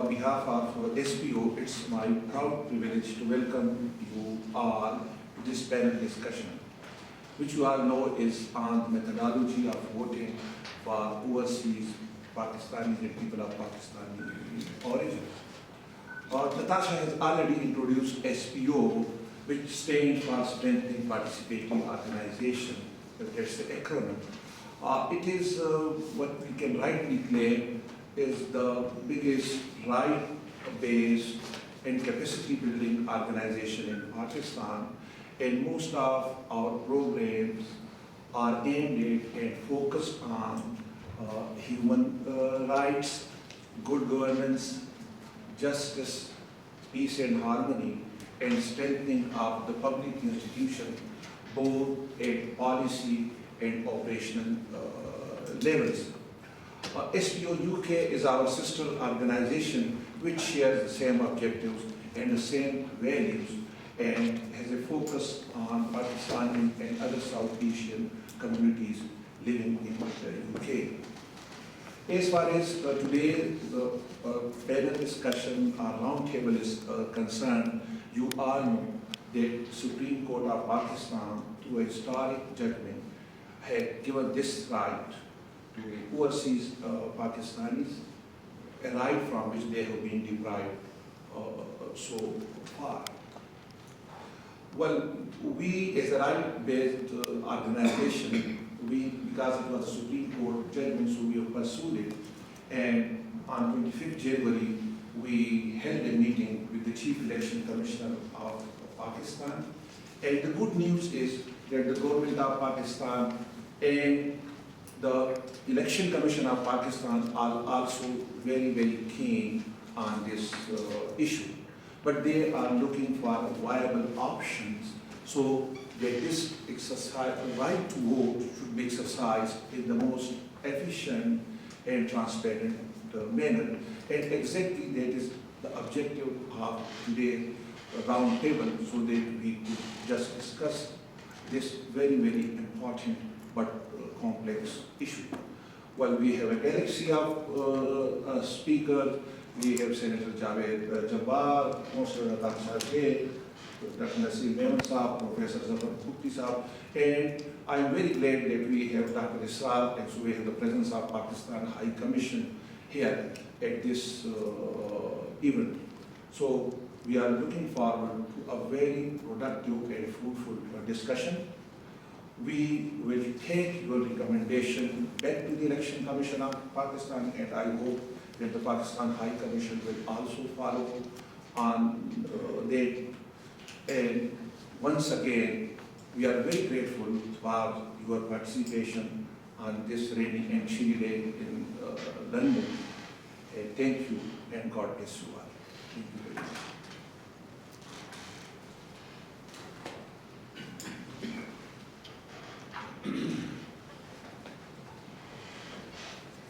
On behalf of SPO, it's my proud privilege to welcome you all to this panel discussion, which you all know is on the methodology of voting for overseas Pakistanis and people of Pakistani origin. Natasha has already introduced SPO, which stands for Strengthening Participating Organization. That's the acronym. It is what we can rightly claim is the biggest right-based and capacity-building organization in Pakistan, and most of our programs are aimed at and focused on human rights, good governance, justice, peace and harmony, and strengthening of the public institution, both at policy and operational levels. SPO UK is our sister organization which shares the same objectives and the same values and has a focus on Pakistani and other South Asian communities living in the UK. As far as today the panel discussion or roundtable is concerned, you all know that Supreme Court of Pakistan, through a historic judgment, had given this right to overseas Pakistanis, a right from which they have been deprived so far. Well, we as a right-based organization, because it was a Supreme Court judgment, so we have pursued it. And on 25th January, we held a meeting with the Chief Election Commissioner of Pakistan. And the good news is that the government of Pakistan and the Election Commission of Pakistan are also very, very keen on this issue. But they are looking for viable options so that this exercise, right to vote should be exercised in the most efficient and transparent manner. And exactly that is the objective of today's round table, so that we could just discuss this very, very important but complex issue. Well, we have a galaxy of speakers. We have Senator Javed Jabbar, Mr. Dr. Dr. Nasir Mehmet Saab, Professor Zafar Bhukti Saab, and I am very glad that we have Dr. Israr, and so we have the presence of Pakistan High Commission here at this event. So we are looking forward to a very productive and fruitful discussion. We will take your recommendation back to the Election Commission of Pakistan, and I hope that the Pakistan High Commission will also follow on that. And once again, we are very grateful for your participation on this rainy and chilly day in London. And thank you, and God bless you all. Thank you very much.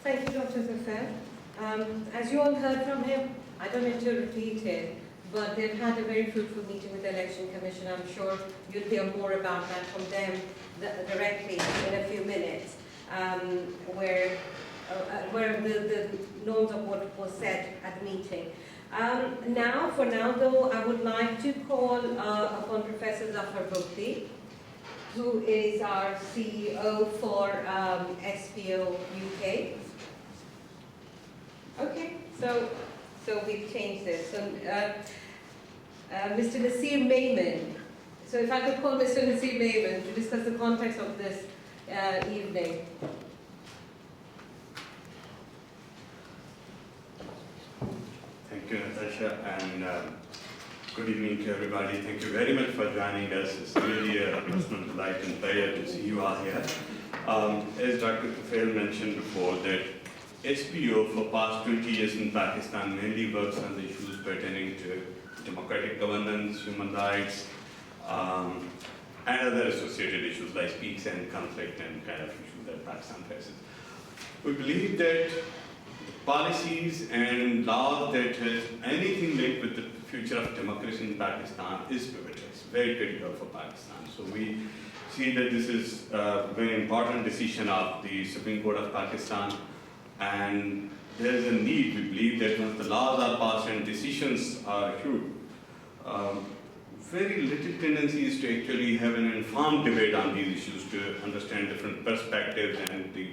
Thank you, Dr. Zafar. As you all heard from him, I don't need to repeat it, but they've had a very fruitful meeting with the Election Commission. I'm sure you'll hear more about that from them directly in a few minutes, where the notes of what was said at the meeting. For now though, I would like to call upon Professor Zafar Bhukti, who is our CEO for SPO UK. Okay, so we've changed this. So Mr. Nasir Mehmet. So if I could call Mr. Nasir Mehmet to discuss the context of this evening. Thank you, Natasha, and good evening to everybody. Thank you very much for joining us. It's really a personal delight and pleasure to see you all here. As Dr. Tufail mentioned before, that SPO for past 20 years in Pakistan mainly works on the issues pertaining to democratic governance, human rights, and other associated issues like peace and conflict and kind of issues that Pakistan faces. We believe that policies and laws that has anything linked with the future of democracy in Pakistan is pivotal. It's very critical for Pakistan. So we see that this is a very important decision of the Supreme Court of Pakistan, and there is a need, we believe, that once the laws are passed and decisions are issued, very little tendency is to actually have an informed debate on these issues to understand different perspectives, and the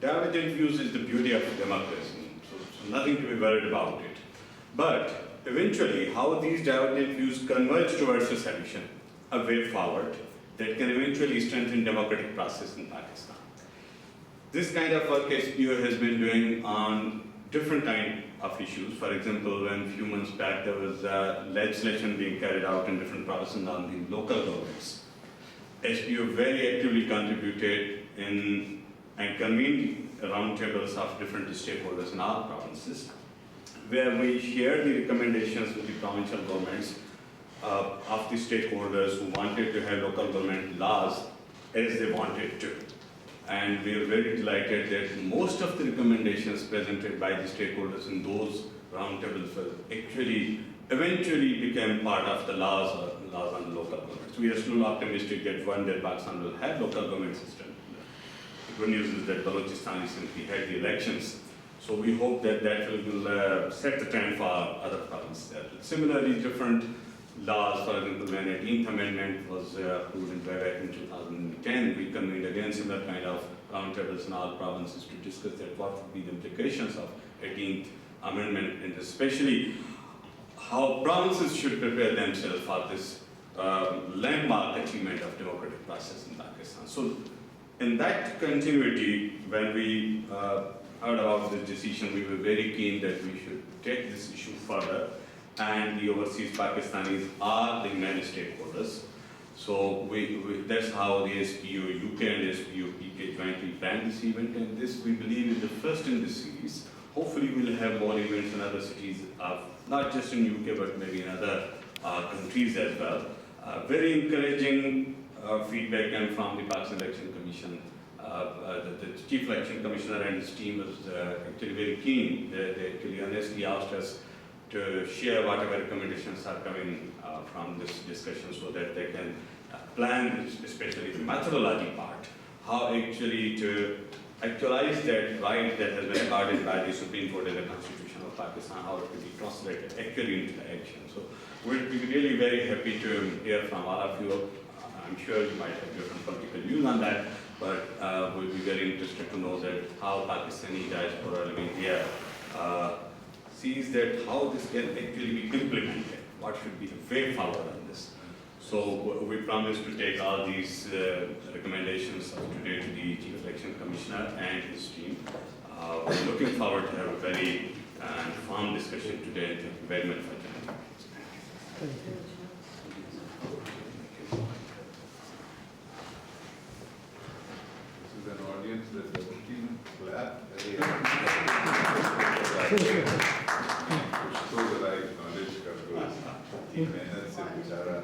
divergent views is the beauty of democracy. So nothing to be worried about it. But eventually, how these divergent views converge towards a solution, a way forward, that can eventually strengthen democratic process in Pakistan. This kind of work SPO has been doing on different kind of issues. For example, when a few months back there was legislation being carried out in different provinces on the local governments, SPO very actively contributed in and convened roundtables of different stakeholders in our provinces, where we shared the recommendations with the provincial governments of the stakeholders who wanted to have local government laws as they wanted to. And we are very delighted that most of the recommendations presented by the stakeholders in those roundtables actually eventually became part of the laws on the local governments. We are still optimistic that one day Pakistan will have local government system. The good news is that Pakistanis simply had the elections. So we hope that that will set the trend for other provinces. Similarly, different laws, for example, when 18th Amendment was approved back in 2010, we convened again similar kind of roundtables in all provinces to discuss that what would be the implications of 18th Amendment, and especially how provinces should prepare themselves for this landmark achievement of democratic process in Pakistan. So in that continuity, when we heard about this decision, we were very keen that we should take this issue further, and the overseas Pakistanis are the main stakeholders. So that's how the SPO UK and SPO PK jointly planned this event, and this we believe is the first in this series. Hopefully we'll have more events in other cities, not just in UK but maybe in other countries as well. Very encouraging feedback came from the Pakistan Election Commission. The Chief Election Commissioner and his team was actually very keen. They actually honestly asked us to share whatever recommendations are coming from this discussion so that they can plan, especially the methodology part, how actually to actualize that right that has been accorded by the Supreme Court and the Constitution of Pakistan, how it can be translated actually into action. So we'll be really very happy to hear from all of you. I'm sure you might have different political views on that, but we'll be very interested to know that how Pakistani diaspora living here sees that how this can actually be implemented, what should be the way forward on this. So we promise to take all these recommendations of today to the Chief Election Commissioner and his team. We're looking forward to have a very informed discussion today. Thank you very much for joining. Thank you. This is an audience that doesn't even clap. So that I acknowledge Kargul's mehnat se bichara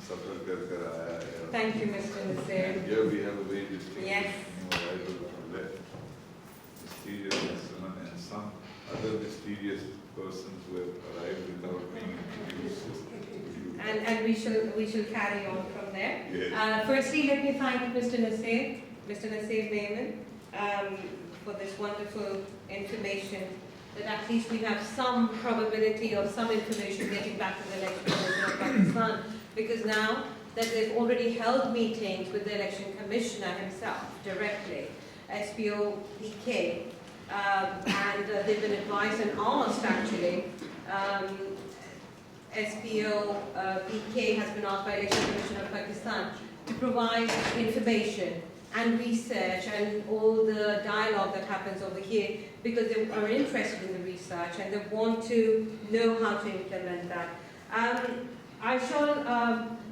safar kar aaya hai. Thank you, Mr. Nasir. Here we have a very distinguished Yes. new arrival from left, mysterious gentleman, and some other mysterious persons who have arrived without being introduced. And we shall carry on from there. Yes. Firstly, let me thank Mr. Nasir Bayman, for this wonderful information, that at least we have some probability of some information getting back to the Election Commission of Pakistan, because now that they've already held meetings with the Election Commissioner himself directly, SPO PK, and they've been advised and asked actually, SPO PK has been asked by Election Commission of Pakistan to provide information and research and all the dialogue that happens over here, because they are interested in the research and they want to know how to implement that. I shall,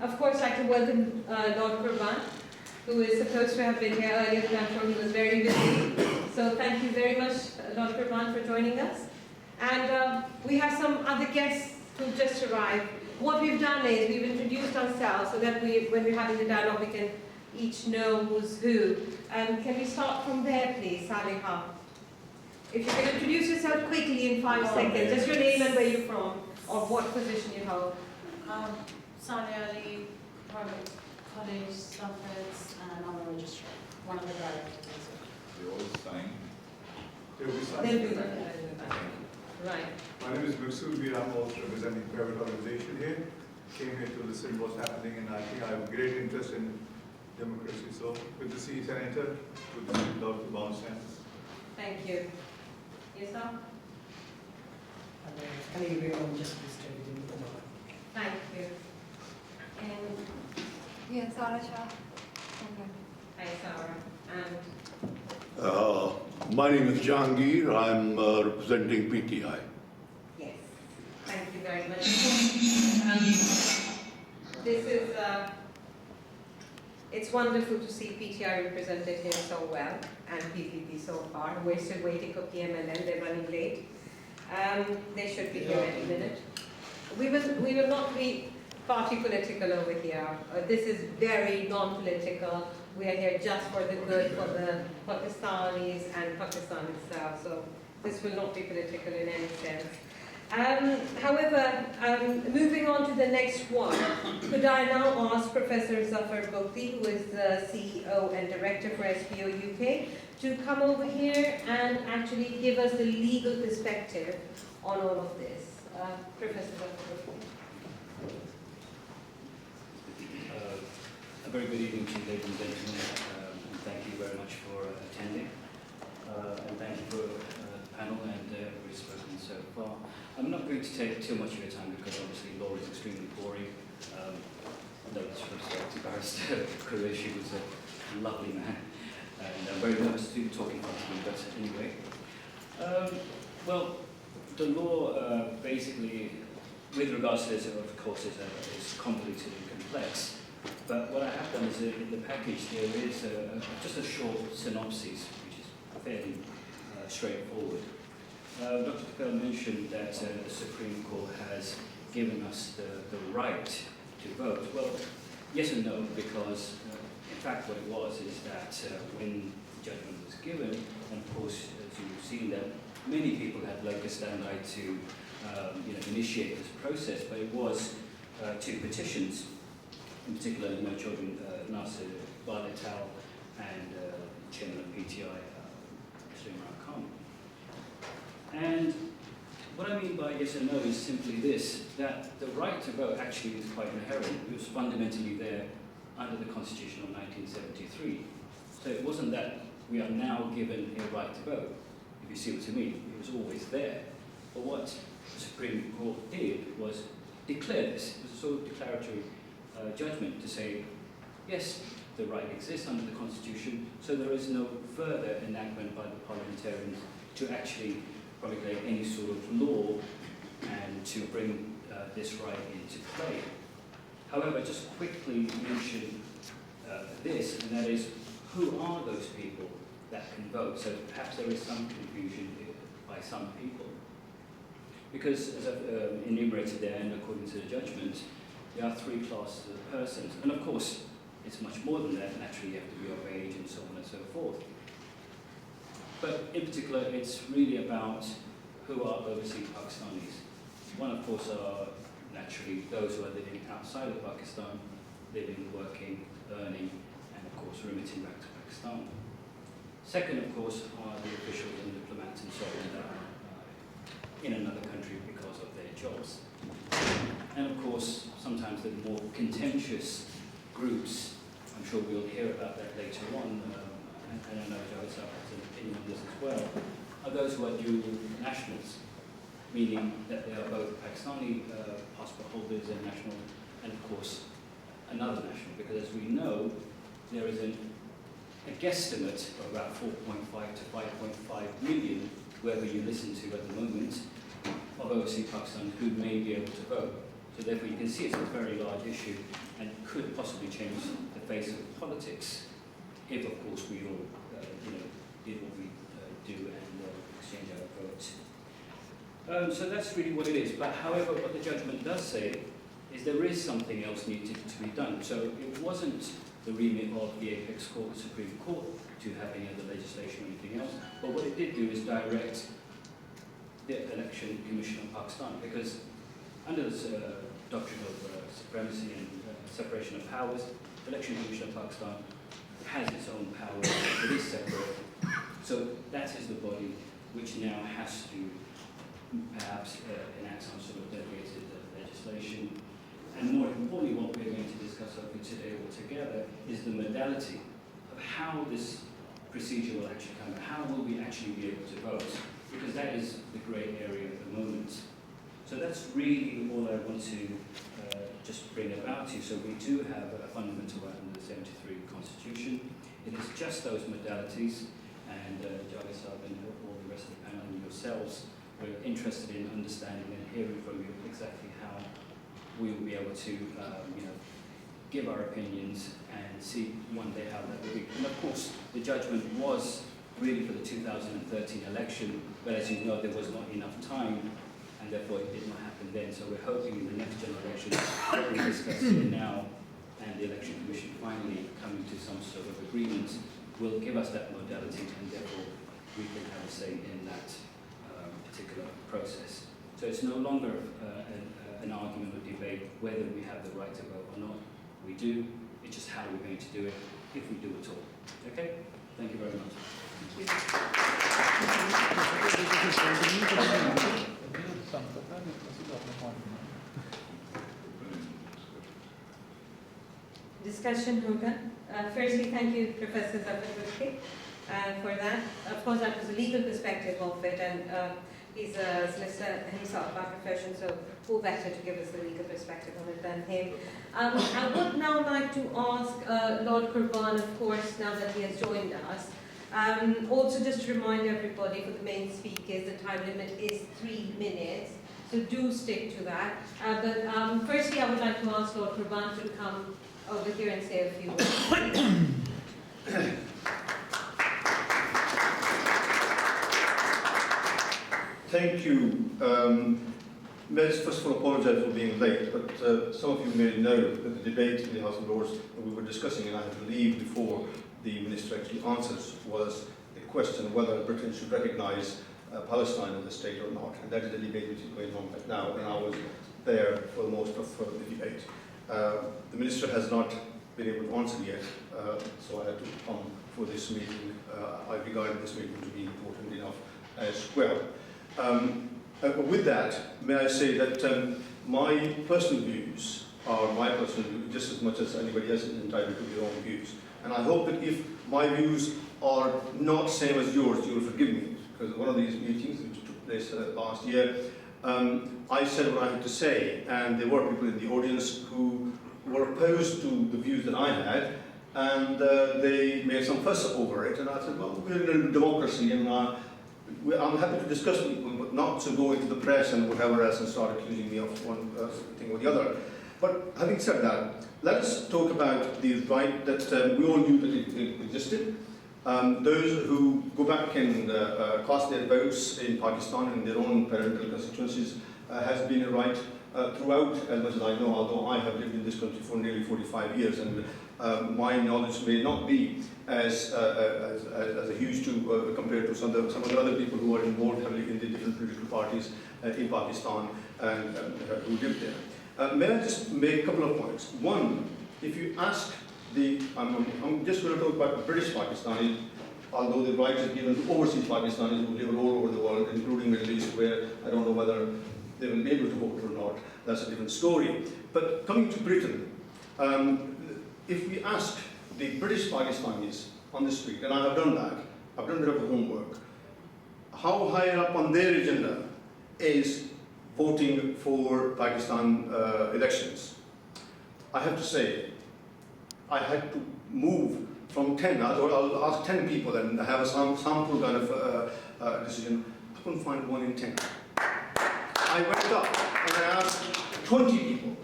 of course, like to welcome Lord Qurban, who is supposed to have been here earlier, but I'm sure he was very busy. So thank you very much, Lord Qurban, for joining us. And we have some other guests who've just arrived. What we've done is we've introduced ourselves so that when we're having the dialogue, we can each know who's who. Can we start from there, please, Saliha? If you can introduce yourself quickly in 5 seconds, just your name and where you're from, or what position you hold. Sani Ali, private college, Stafford, and I'm a registrar, one of the directors. They all signed. They'll be signed. They'll do that. Right. My name is Maksud Bir. I'm also representing private organization here. Came here to listen what's happening, and I think I have great interest in democracy. So good to see you, Senator. Good to see you, Dr. Brownstein. Thank you. Yes, sir? Thank you. And Yes, Sarah Shah. hi, Sarah. And My name is Jahangir. I'm representing PTI. yes, thank you very much. This is, it's wonderful to see PTI represented here so well, and PPP so far. We're still waiting for PMLN, they're running late. They should be here any minute. We will not be party political over here. This is very non-political. We are here just for the good for the Pakistanis and Pakistan itself. So this will not be political in any sense. However, moving on to the next one, could I now ask Professor Zafar Bhakti, who is the CEO and Director for SPO UK, to come over here and actually give us the legal perspective on all of this. Professor Zafar Bhakti. A very good evening to you, ladies and gentlemen, and thank you very much for attending. And thank you for the panel and everybody's spoken so far. I'm not going to take too much of your time because obviously law is extremely boring. No disrespect to Barrister Qureshi, was a lovely man, and I'm very nervous to be talking to him, but anyway. Well, the law basically, with regards to this, of course, is convoluted and complex. But what I have done is in the package there is just a short synopsis, which is fairly straightforward. Dr. Patel mentioned that the Supreme Court has given us the right to vote. Well, yes and no, because in fact what it was is that when the judgment was given, and of course, as you've seen, that many people had locus standi to initiate this process, but it was two petitions. In particular, children, Nasir Balatal and Chairman of PTI, Mr. Imran Khan. And what I mean by yes and no is simply this, that the right to vote actually is quite inherent. It was fundamentally there under the Constitution of 1973. So it wasn't that we are now given a right to vote, if you see what I mean. It was always there. But what the Supreme Court did was declare this. It was a sort of declaratory judgment to say, yes, the right exists under the Constitution, so there is no further enactment by the parliamentarians to actually promulgate any sort of law and to bring this right into play. However, just quickly mention this, and that is, who are those people that can vote? So perhaps there is some confusion by some people. Because as I've enumerated there, and according to the judgment, there are three classes of persons. And of course, it's much more than that. Naturally, you have to be of age and so on and so forth. But in particular, it's really about who are overseas Pakistanis. One, of course, are naturally those who are living outside of Pakistan, living, working, earning, and of course, remitting back to Pakistan. Second, of course, are the officials and diplomats and so on that are in another country because of their jobs. And of course, sometimes the more contentious groups, I'm sure we'll hear about that later on, and I know Javed Sahab has an opinion on this as well, are those who are dual nationals, meaning that they are both Pakistani passport holders and national, and of course, another national, because as we know, there is a guesstimate of about 4.5 to 5.5 million, whoever you listen to at the moment, of overseas Pakistanis who may be able to vote. So therefore you can see it's a very large issue and could possibly change the face of politics if, of course, we all, did what we do and exchange our votes. So that's really what it is. But however, what the judgment does say is there is something else needed to be done. So it wasn't the remit of the Apex Court, the Supreme Court, to have any other legislation or anything else. But what it did do is direct the Election Commission of Pakistan, because under this doctrine of supremacy and separation of powers, the Election Commission of Pakistan has its own powers, it is separate. So that is the body which now has to perhaps enact some sort of delegated legislation. And more importantly, what we're going to discuss over today altogether is the modality of how this procedure will actually come, how will we actually be able to vote, because that is the grey area at the moment. So that's really all I want to just bring about you. So we do have a fundamental right under the 73 Constitution. It is just those modalities, and Javed Saab and all the rest of the panel and yourselves, we're interested in understanding and hearing from you exactly how we will be able to give our opinions and see one day how that will be. And of course, the judgment was really for the 2013 election, but as you know, there was not enough time, and therefore it did not happen then. So we're hoping in the next general election, what we discuss here now, and the Election Commission finally coming to some sort of agreement, will give us that modality, and therefore we can have a say in that particular process. So it's no longer an argument or debate whether we have the right to vote or not. We do. It's just how we're going to do it, if we do at all. Okay? Thank you very much. Discussion, Hoga. Firstly, thank you, Professor Zafar for that. Of course, that was a legal perspective of it, and he's a solicitor himself by profession, so who better to give us the legal perspective on it than him. I would now like to ask Lord Kurban, of course, now that he has joined us, also just to remind everybody for the main speakers, the time limit is 3 minutes, so do stick to that. But firstly, I would like to ask Lord Kurban to come over here and say a few words. Thank you. Let's first of all apologize for being late, but some of you may know that the debate in the House of Lords we were discussing, and I had to leave before the Minister actually answers, was the question of whether Britain should recognise Palestine as a state or not. And that is a debate which is going on right now, and I was there for most of the debate. The Minister has not been able to answer yet, so I had to come for this meeting. I regard this meeting to be important enough as well. With that, may I say that my personal views are my personal views, just as much as anybody else is entitled to their own views. And I hope that if my views are not same as yours, you will forgive me, because one of these meetings which took place last year, I said what I had to say, and there were people in the audience who were opposed to the views that I had, and they made some fuss over it, and I said, well, we're in a democracy, and I'm happy to discuss people, but not to go into the press and whatever else and start accusing me of one thing or the other. But having said that, let us talk about the right that we all knew that it existed. Those who go back and cast their votes in Pakistan in their own parental constituencies has been a right throughout, as much as I know, although I have lived in this country for nearly 45 years, and my knowledge may not be as huge to compared to some of the other people who are involved heavily in the different political parties in Pakistan and who live there. May I just make a couple of points? One, if you ask I'm just going to talk about British Pakistanis, although the right is given to overseas Pakistanis who live all over the world, including Middle East, where I don't know whether they will be able to vote or not. That's a different story. But coming to Britain, if we ask the British Pakistanis on the street, and I have done that, I've done a bit of homework, how high up on their agenda is voting for Pakistan elections? I have to say, I had to move from 10, I'll ask 10 people and have a sample kind of decision. I couldn't find 1 in 10. I went up and I asked 20 people,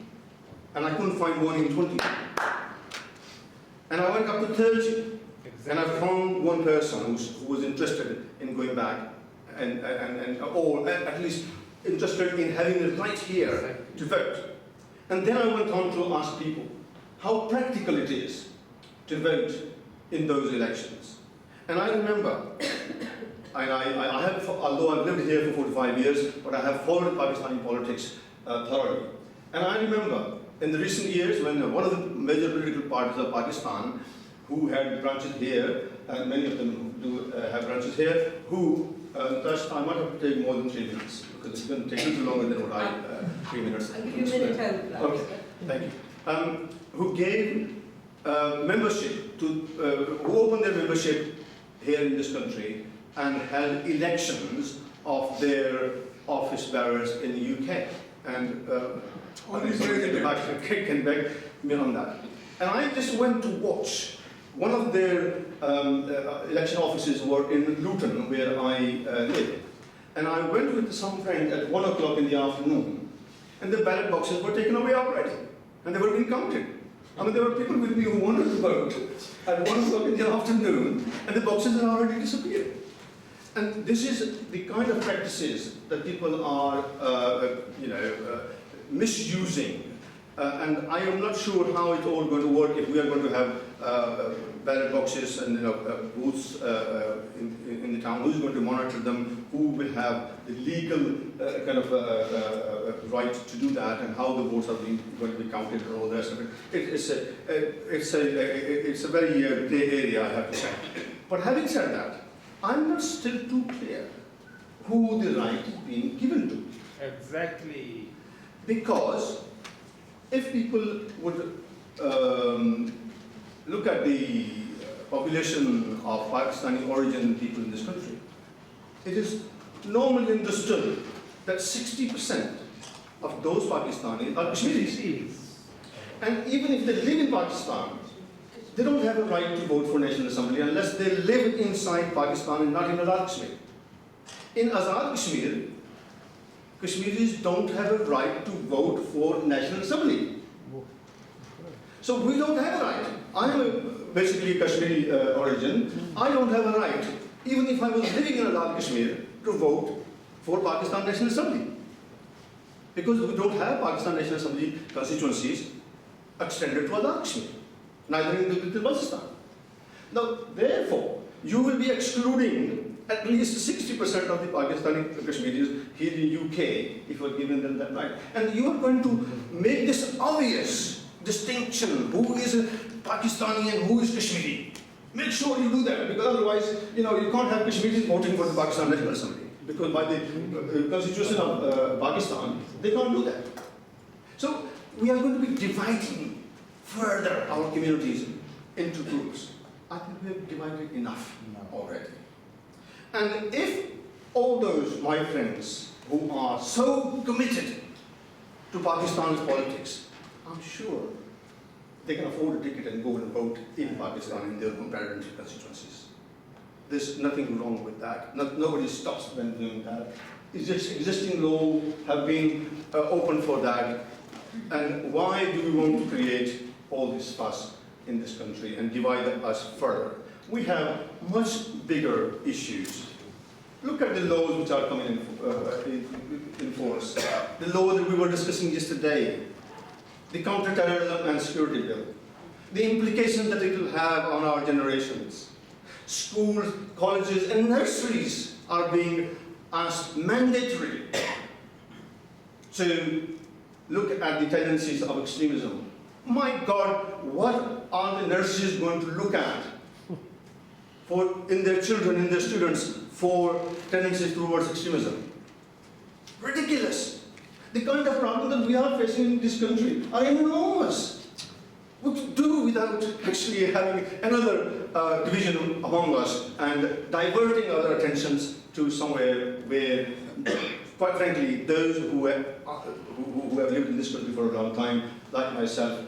and I couldn't find 1 in 20. And I went up to 30, and I found 1 person who was interested in going back, or at least interested in having it right here to vote. And then I went on to ask people how practical it is to vote in those elections. And I remember, and I have, although I've lived here for 45 years, but I have followed Pakistani politics thoroughly. And I remember in the recent years when one of the major political parties of Pakistan, who had branches here, and many of them do have branches here, who I might have to take more than 3 minutes because it's going to take a little longer than what 3 minutes. I'll give you a minute over. Okay, thank you. Who gave membership to, who opened their membership here in this country and held elections of their office bearers in the UK. And can beg me on that. And I just went to watch. One of their election offices were in Luton, where I live. And I went with some friend at 1 o'clock in the afternoon, and the ballot boxes were taken away already, and they were being counted. I mean, there were people with me who wanted to vote at 1 o'clock in the afternoon, and the boxes had already disappeared. And this is the kind of practices that people are, misusing. And I am not sure how it's all going to work if we are going to have ballot boxes and booths in the town. Who's going to monitor them? Who will have the legal right to do that? And how the votes are going to be counted and all the rest of it. It's a very gray area, I have to say. But having said that, I'm not still too clear who the right is being given to. Exactly. Because if people would look at the population of Pakistani origin people in this country, it is normally understood that 60% of those Pakistanis are Kashmiris. And even if they live in Pakistan, they don't have a right to vote for National Assembly unless they live inside Pakistan and not in Azad Kashmir. In Azad Kashmir, Kashmiris don't have a right to vote for National Assembly. So we don't have a right. I am basically Kashmiri origin. I don't have a right, even if I was living in Azad Kashmir, to vote for Pakistan National Assembly. Because we don't have Pakistan National Assembly constituencies extended to Azad Kashmir, neither in the Baltistan. Now, therefore, you will be excluding at least 60% of the Pakistani Kashmiris here in UK if you are giving them that right. And you are going to make this obvious distinction, who is Pakistani and who is Kashmiri. Make sure you do that, because otherwise, you can't have Kashmiris voting for the Pakistan National Assembly, because by the constitution of Pakistan, they can't do that. So we are going to be dividing further our communities into groups. I think we have divided enough already. And if all those, my friends, who are so committed to Pakistan's politics, I'm sure they can afford a ticket and go and vote in Pakistan in their own parliamentary constituencies. There's nothing wrong with that. Nobody stops them doing that. It's just existing law have been open for that. And why do we want to create all this fuss in this country and divide us further? We have much bigger issues. Look at the laws which are coming in force. The law that we were discussing yesterday, the counter-terrorism and security bill, the implications that it will have on our generations. Schools, colleges, and nurseries are being asked mandatory to look at the tendencies of extremism. My God, what are the nurses going to look at in their children, in their students, for tendencies towards extremism? Ridiculous. The kind of problems that we are facing in this country are enormous. What to do without actually having another division among us and diverting our attentions to somewhere where, quite frankly, those who have lived in this country for a long time, like myself,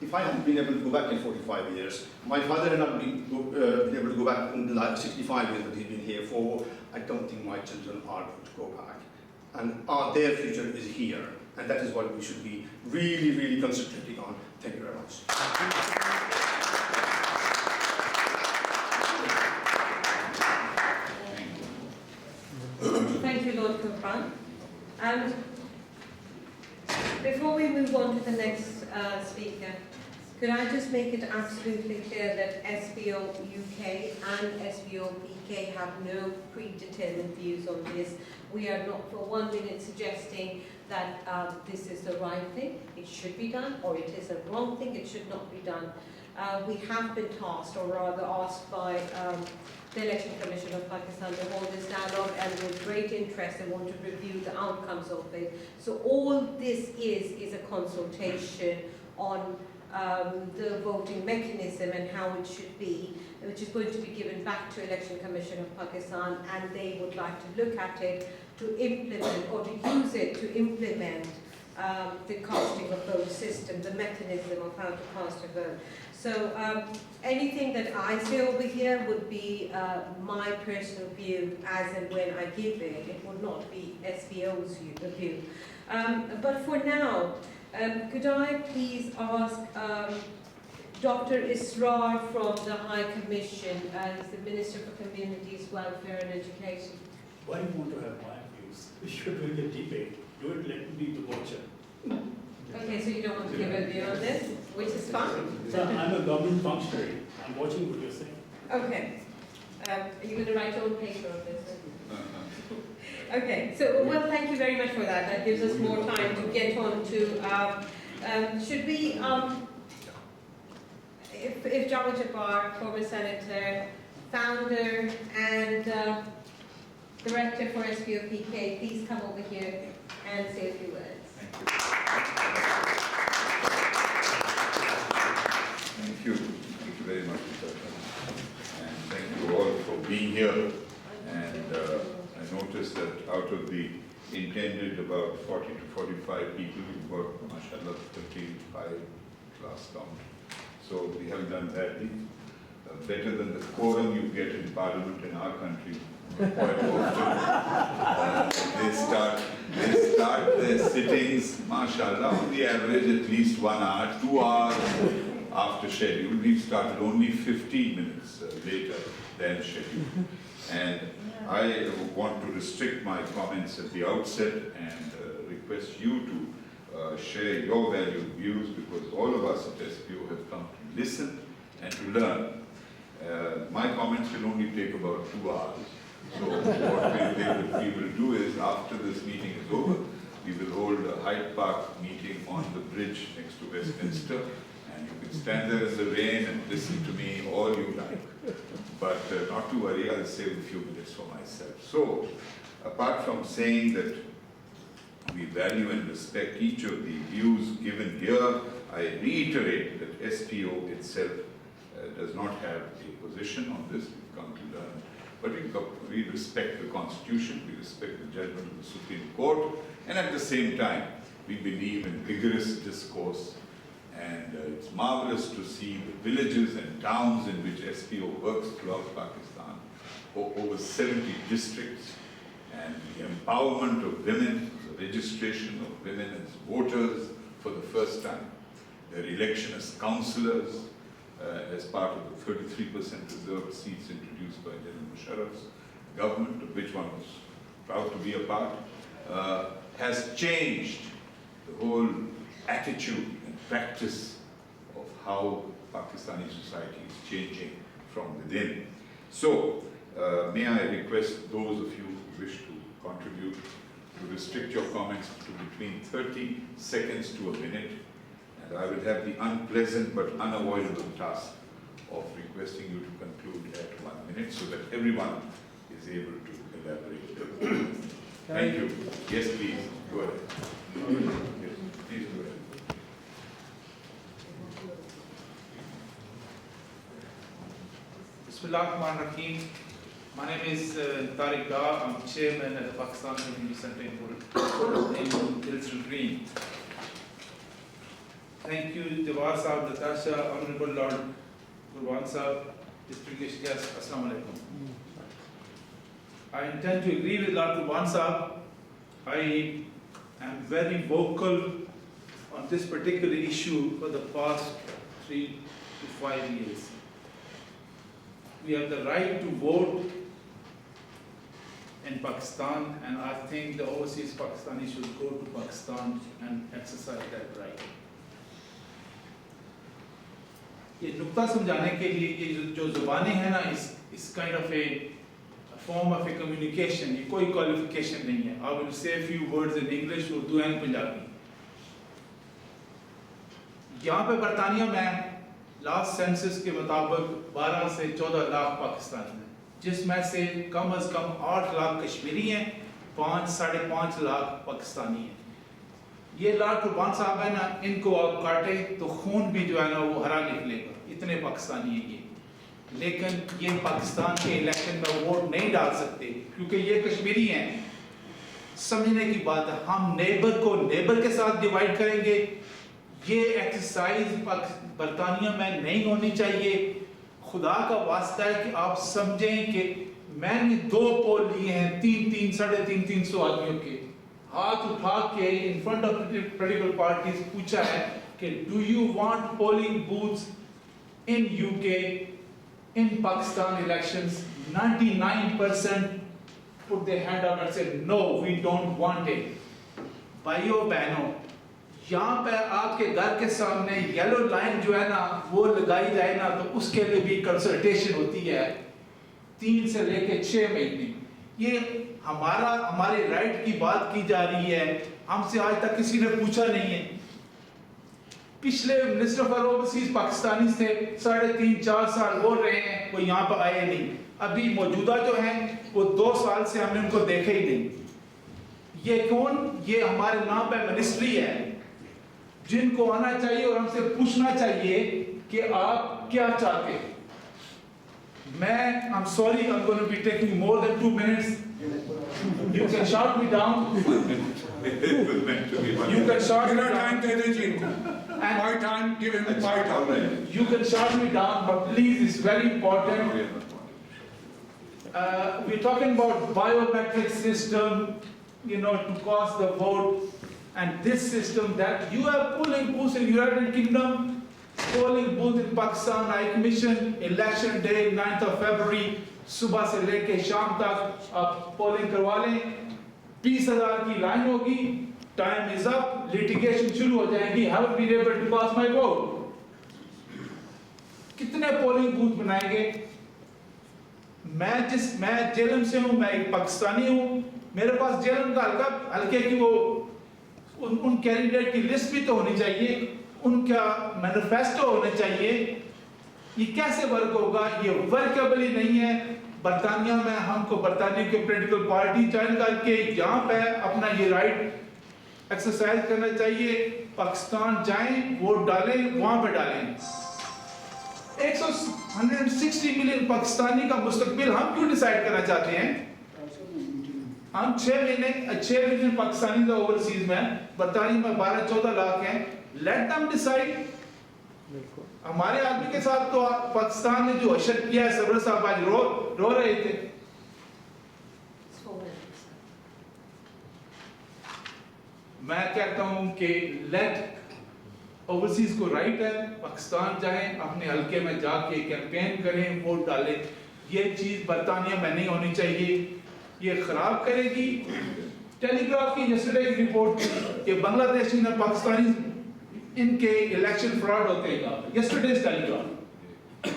if I hadn't been able to go back in 45 years, my father had not been able to go back in the last 65 years that he's been here for, I don't think my children are going to go back. And their future is here. And that is what we should be really, really concentrating on. Thank you very much. Thank you, Lord Kumran. Before we move on to the next speaker, Could I just make it absolutely clear that SBO UK and SBO PK have no predetermined views on this? We are not for 1 minute suggesting that this is the right thing, it should be done, or it is a wrong thing, it should not be done. We have been tasked, or rather asked by the Election Commission of Pakistan to hold this dialogue, and with great interest they want to review the outcomes of it. So all this is a consultation on the voting mechanism and how it should be, which is going to be given back to Election Commission of Pakistan, and they would like to look at it to implement or to use it to implement the casting of vote system, the mechanism of how to cast a vote. So anything that I say over here would be my personal view as and when I give it. It would not be SBO's view. But for now, could I please ask Dr. Israr from the High Commission, he's the Minister for Communities, Welfare and Education. Why do you want to have my views? If you're doing a debate, do it, let me be the watcher. Okay, so you don't want to give a view on this, which is fine. So I'm a government functionary. I'm watching what you're saying. Okay. Are you going to write your own paper on this? Okay, so well, thank you very much for that. That gives us more time to get on to, should we, if Jawad Jabbar, former Senator, founder and Director for SBOPK, please come over here and say a few words. Thank you. Thank you very much, Mr. And thank you all for being here. And I noticed that out of the intended about 40 to 45 people, we've got, mashallah, 55 last count. So we haven't done badly. Better than the quorum you get in Parliament in our country. Quite often, they start their sittings, mashallah, on the average at least 1 hour, 2 hours after schedule. We've started only 15 minutes later than scheduled. And I want to restrict my comments at the outset and request you to share your valued views, because all of us at SPO have come to listen and to learn. My comments will only take about 2 hours. So what we will do is, after this meeting is over, we will hold a Hyde Park meeting on the bridge next to Westminster, and you can stand there in the rain and listen to me all you like. But not to worry, I'll save a few minutes for myself. So, apart from saying that we value and respect each of the views given here, I reiterate that SPO itself does not have a position on this. We've come to learn. But we respect the Constitution, we respect the judgment of the Supreme Court, and at the same time, we believe in vigorous discourse. And it's marvelous to see the villages and towns in which SPO works throughout Pakistan, over 70 districts, and the empowerment of women, the registration of women as voters for the first time, their election as councillors, as part of the 33% reserved seats introduced by General Musharraf's government, of which one was proud to be a part, has changed the whole attitude and practice of how Pakistani society is changing from within. So, may I request those of you who wish to contribute to restrict your comments to between 30 seconds to a minute. I will have the unpleasant but unavoidable task of requesting you to conclude at 1 minute so that everyone is able to elaborate. Thank you. Yes, please. Go ahead. Yes, please go ahead. Bismillahirrahmanirrahim. My name is Tariq Dar. I'm chairman at the Pakistan Community Center in Hilton Green. Thank you, Jawad Sahab, Natasha, Honorable Lord Gurwan Sahab, distinguished guests, Assalamu alaikum. I intend to agree with Lord Gurwan Sahab. I am very vocal on this particular issue for the past 3 to 5 years. We have the right to vote in Pakistan, and I think the overseas Pakistanis should go to Pakistan and exercise that right. یہ نقطہ سمجھانے کے لیے یہ جو زبانیں ہیں نا اس kind of a form of a communication, یہ کوئی کوالیفیکیشن نہیں ہے. I will say a few words in English, Urdu and Punjabi. یہاں پہ برطانیہ میں لاسٹ سینسس کے مطابق 12 سے 14 لاکھ پاکستانی ہیں، جس میں سے کم از کم 8 لاکھ کشمیری ہیں، 5.5 لاکھ پاکستانی ہیں. یہ لارڈ قربان صاحب ہیں نا، ان کو آپ کاٹے تو خون بھی جو ہے نا وہ ہرا نکلے گا، اتنے پاکستانی ہیں یہ. لیکن یہ پاکستان کے الیکشن میں ووٹ نہیں ڈال سکتے کیونکہ یہ کشمیری ہیں. سمجھنے کی بات ہے، ہم نیبر کو نیبر کے ساتھ ڈیوائیڈ کریں گے. یہ ایکسرسائز برطانیہ میں نہیں ہونی چاہیے. خدا کا واسطہ ہے کہ آپ سمجھیں کہ میں نے 2 پول لیے ہیں 300-350 آدمیوں کے، ہاتھ اٹھا کے in front of political parties پوچھا ہے کہ do you want polling booths in UK in Pakistan elections. 99% put their hand up and said no, we don't want it. بھائیو بہنوں، یہاں پہ آپ کے گھر کے سامنے یلو لائن جو ہے نا وہ لگائی جائے نا تو اس کے لیے بھی کنسلٹیشن ہوتی ہے 3 سے لے کے 6 مہینے. یہ ہمارے رائٹ کی بات کی جا رہی ہے، ہم سے آج تک کسی نے پوچھا نہیں ہے. پچھلے منسٹر فار اوورسیز پاکستانی تھے، 3.5-4 سال بول رہے ہیں، وہ یہاں پر آئے نہیں. ابھی موجودہ جو ہیں وہ 2 سال سے ہم نے ان کو دیکھے ہی نہیں. یہ کون؟ یہ ہمارے نام پہ منسٹری ہے جن کو آنا چاہیے اور ہم سے پوچھنا چاہیے کہ آپ کیا چاہتے ہیں. I'm sorry, I'm going to be taking more than 2 minutes. You can shout me down. You can shout me down. And my time, give him my time. You can shout me down, but please, it's very important. We're talking about biometric system, to cast the vote. And this system that you are polling booths in United Kingdom, polling booth in Pakistan, High Commission, election day, 9th of February, صبح سے لے کے شام تک آپ polling کروا لیں. 20,000 کی لائن ہوگی. Time is up, litigation شروع ہو جائے گی. Haven't been able to pass my vote. کتنے پولنگ بوتھ بنائیں گے؟ میں جیلم سے ہوں، میں ایک پاکستانی ہوں. میرے پاس جیلم کا ہلکے کی وہ ان کینڈیڈیٹ کی لسٹ بھی تو ہونی چاہیے، ان کا مینیفیسٹو ہونا چاہیے. یہ کیسے ورک ہوگا؟ یہ ورکیبل ہی نہیں ہے. برطانیہ میں ہم کو برطانیہ کے پولیٹیکل پارٹی جوائن کر کے یہاں پہ اپنا یہ رائٹ ایکسرسائز کرنا چاہیے. پاکستان جائیں، ووٹ ڈالیں، وہاں پہ ڈالیں. 160 ملین پاکستانی کا مستقبل ہم کیوں ڈیسائیڈ کرنا چاہتے ہیں؟ ہم 6 ملین پاکستانی اوورسیز میں، برطانیہ میں 12-14 لاکھ ہیں. Let them decide. ہمارے آدمی کے ساتھ تو پاکستان نے جو اشر کیا ہے، سرور صاحب آج رو رہے تھے. میں کہتا ہوں کہ لیٹ اوورسیز کو رائٹ ہے، پاکستان جائیں، اپنے حلقے میں جا کے کیمپین کریں، ووٹ ڈالیں. یہ چیز برطانیہ میں نہیں ہونی چاہیے. یہ خراب کرے گی. ٹیلی گراف کی یسٹرڈے کی رپورٹ کہ بنگلہ دیشی نے پاکستانی ان کے الیکشن فراڈ ہوتے ہیں. یسٹرڈیز ٹیلی گراف.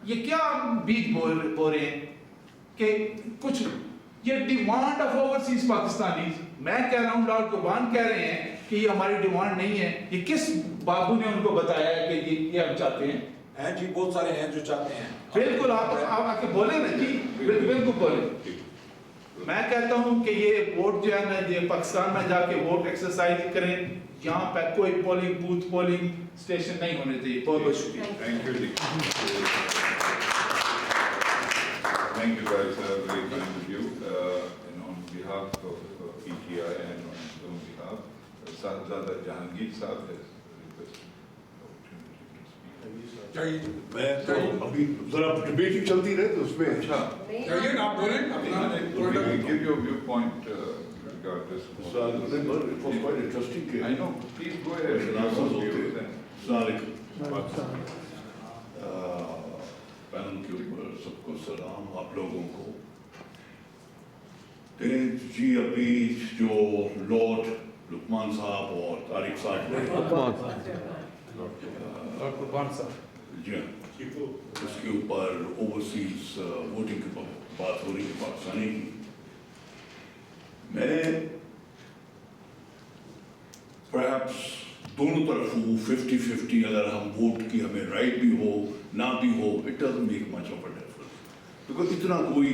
یہ کیا بیچ بول رہے ہیں کہ کچھ یہ ڈیمانڈ آف اوورسیز پاکستانیز. میں کہہ رہا ہوں، لارڈ قربان کہہ رہے ہیں کہ یہ ہماری ڈیمانڈ نہیں ہے. یہ کس بابو نے ان کو بتایا ہے کہ یہ ہم چاہتے ہیں؟ جی بہت سارے ہیں جو چاہتے ہیں. بالکل آپ آ کے بولیں نا جی، بالکل بولیں. میں کہتا ہوں کہ یہ ووٹ جو ہے نا، یہ پاکستان میں جا کے ووٹ ایکسرسائز کریں. یہاں پہ کوئی پولنگ بوتھ، پولنگ اسٹیشن نہیں ہونے چاہیے. بہت بہت شکریہ. Thank you. Thank you guys, very kind of you. And on behalf of PTI and on his own behalf, Sahibzada Jahangir Sahab has requested the opportunity to speak. میں ابھی ذرا debate چلتی رہے تو اس میں چلیے نا آپ بولیں. Give your viewpoint regardless. It was quite interesting. I know. Please go ahead. السلام علیکم. پینل کے اوپر سب کو سلام. آپ لوگوں کو جی ابھی جو لارڈ لقمان صاحب اور طارق صاحب نے Lord Qurban sir. जी हाँ, उसके ऊपर ओवरसीज वोटिंग की बात हो रही है पाकिस्तानी की। मैं perhaps दोनों तरफ हूँ 50-50, अगर हम वोट की हमें राइट भी हो ना भी हो, it doesn't make much of a difference because इतना कोई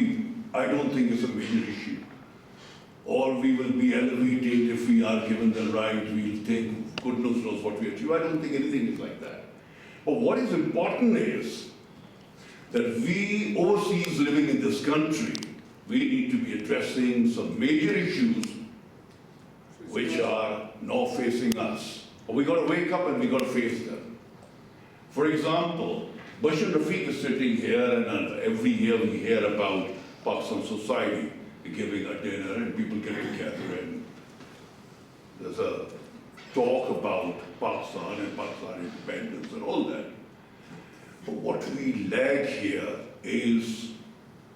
I don't think it's a major issue, or we will be elevated if we are given the right, we'll think goodness knows what we achieve. I don't think anything is like that. But what is important is that we overseas living in this country, we need to be addressing some major issues which are now facing us. We got to wake up and we got to face them. For example, Bashir Rafiq is sitting here and every year we hear about Pakistan society giving a dinner and people get together and there's a talk about Pakistan and Pakistan independence and all that. But what we lack here is,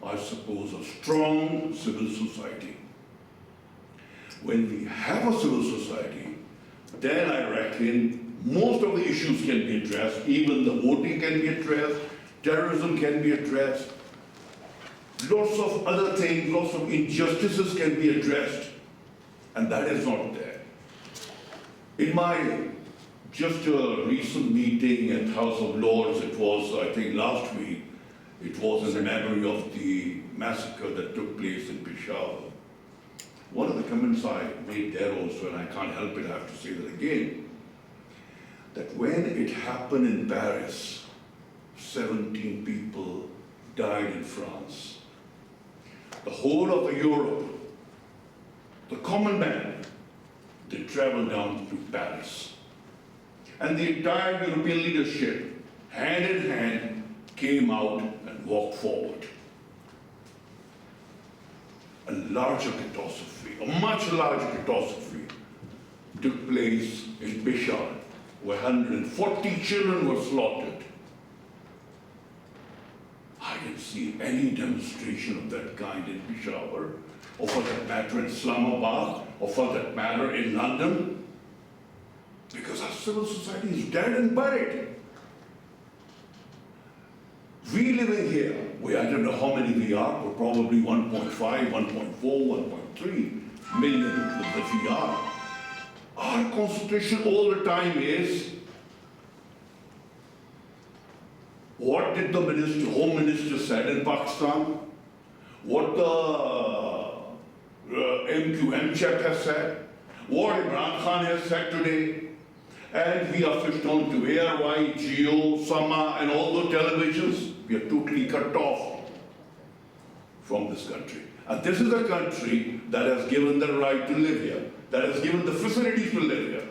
I suppose, a strong civil society. When we have a civil society, then I reckon most of the issues can be addressed, even the voting can be addressed, terrorism can be addressed, lots of other things, lots of injustices can be addressed, and that is not there. In my just a recent meeting at House of Lords, it was, I think, last week, it was in memory of the massacre that took place in Peshawar. One of the comments I made there also, and I can't help it, I have to say that again, that when it happened in Paris, 17 people died in France. The whole of the Europe, the common man, they traveled down to Paris. And the entire European leadership, hand in hand, came out and walked forward. A larger catastrophe, a much larger catastrophe, took place in Peshawar, where 140 children were slaughtered. I didn't see any demonstration of that kind in Peshawar, or for that matter in Islamabad, or for that matter in London, because our civil society is dead and buried. We living here, I don't know how many we are, but probably 1.5, 1.4, 1.3 million that we are. Our concentration all the time is, what did the minister, Home Minister said in Pakistan? What the MQM chap has said? What Imran Khan has said today? And we are switched on to ARY, Geo, Sama, and all those televisions. We are totally cut off from this country. And this is a country that has given the right to live here, that has given the facilities to live here.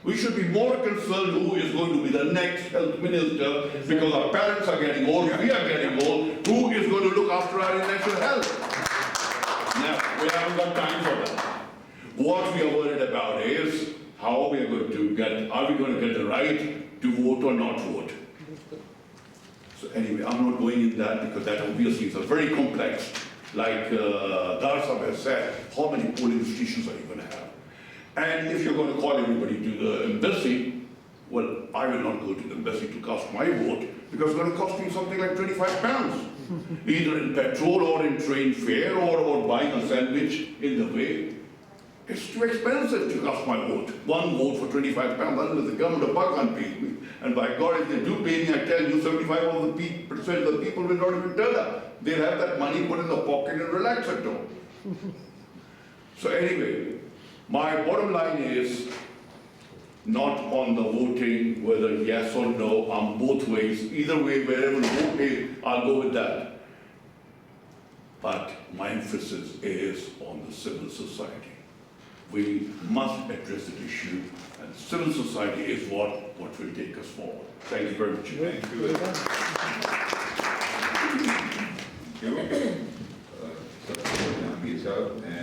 We should be more concerned who is going to be the next health minister, because our parents are getting old, we are getting old. Who is going to look after our national health? Now, we haven't got time for that. What we are worried about is how we are going to get, are we going to get the right to vote or not vote? So anyway, I'm not going in that because that obviously is a very complex, like Darsab has said, how many polling stations are you going to have? And if you're going to call everybody to the embassy, well, I will not go to the embassy to cast my vote because it's going to cost me something like £25, either in petrol or in train fare or buying a sandwich in the way. It's too expensive to cast my vote. One vote for £25, unless the government of Pakistan pays me. And by God, if they do pay me, I tell you, 75% of the people will not even turn up. They'll have that money put in the pocket and relax at home. So anyway, my bottom line is not on the voting, whether yes or no, I'm both ways. Either way, wherever the vote is, I'll go with that. But my emphasis is on the civil society. We must address the issue, and civil society is what will take us forward. Thank you very much. Thank you. Thank you. And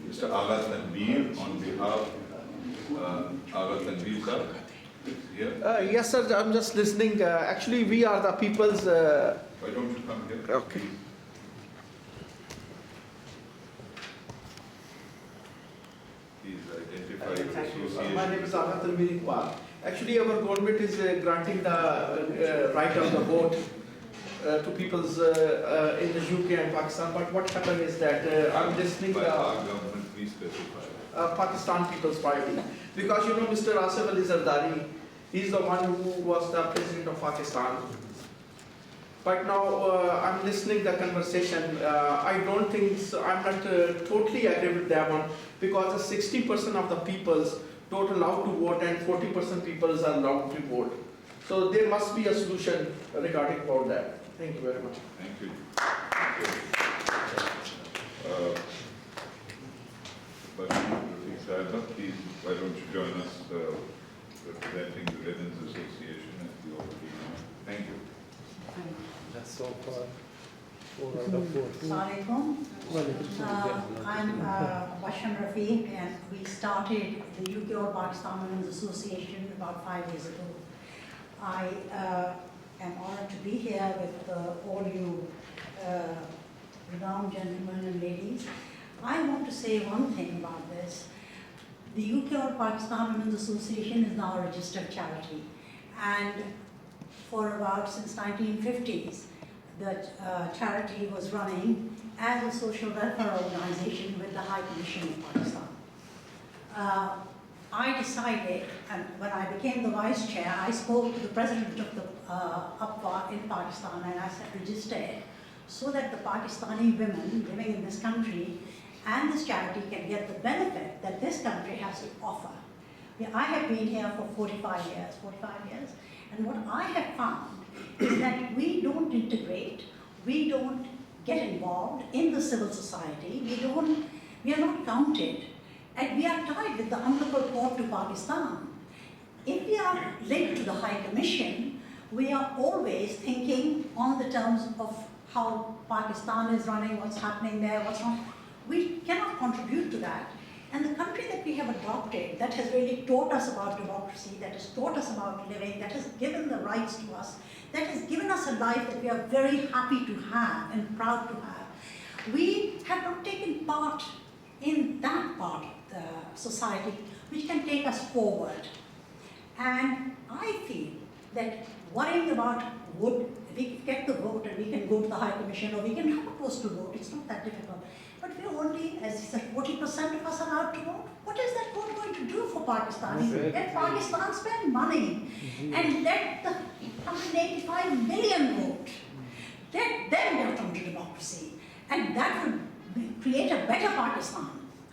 Mr. Agha Tanveer on behalf Agha Tanveer sir. Here. Yes, sir, I'm just listening. Actually, we are the people's... Why don't you come here? Okay. Please identify your association. My name is Agha Tanveer Iqbal, Actually, our government is granting the right of the vote to peoples in the UK and Pakistan. But what happened is that I'm listening By to our government, please specify. Pakistan People's Party, because you know Mr. Asif Ali Zardari, he's the one who was the president of Pakistan. But now I'm listening the conversation. I don't think so, I'm not totally agree with that one, because 60% of the peoples not allowed to vote and 40% peoples are allowed to vote. So there must be a solution regarding about that. Thank you very much. Thank you. Thank you. But please, why don't you join us representing the Women's Association as the already know. Thank you. That's all for 4 out of 4. Assalamualaikum. I'm Basham Rafiq, and we started the UK or Pakistan Women's Association about 5 years ago. I am honored to be here with all you renowned gentlemen and ladies. I want to say one thing about this. The UK or Pakistan Women's Association is now a registered charity, and for about since 1950s, the charity was running as a social welfare organization with the High Commission of Pakistan. I decided, and when I became the vice chair, I spoke to the president of the UPWA in Pakistan, and I said register it so that the Pakistani women living in this country and this charity can get the benefit that this country has to offer. I have been here for 45 years, and what I have found is that we don't integrate, we don't get involved in the civil society, we are not counted, and we are tied with the Honorable Court to Pakistan. If we are linked to the High Commission, we are always thinking on the terms of how Pakistan is running, what's happening there, what's not. We cannot contribute to that. And the country that we have adopted, that has really taught us about democracy, that has taught us about living, that has given the rights to us, that has given us a life that we are very happy to have and proud to have. We have not taken part in that part of the society which can take us forward. And I feel that worrying about would we get the vote and we can go to the High Commission or we can have a postal vote, it's not that difficult. But we're only, as he said, 40% of us are allowed to vote. What is that vote going to do for Pakistanis? Let Pakistan spend money and let the 185 million vote. Let them get on to democracy. And that will create a better Pakistan.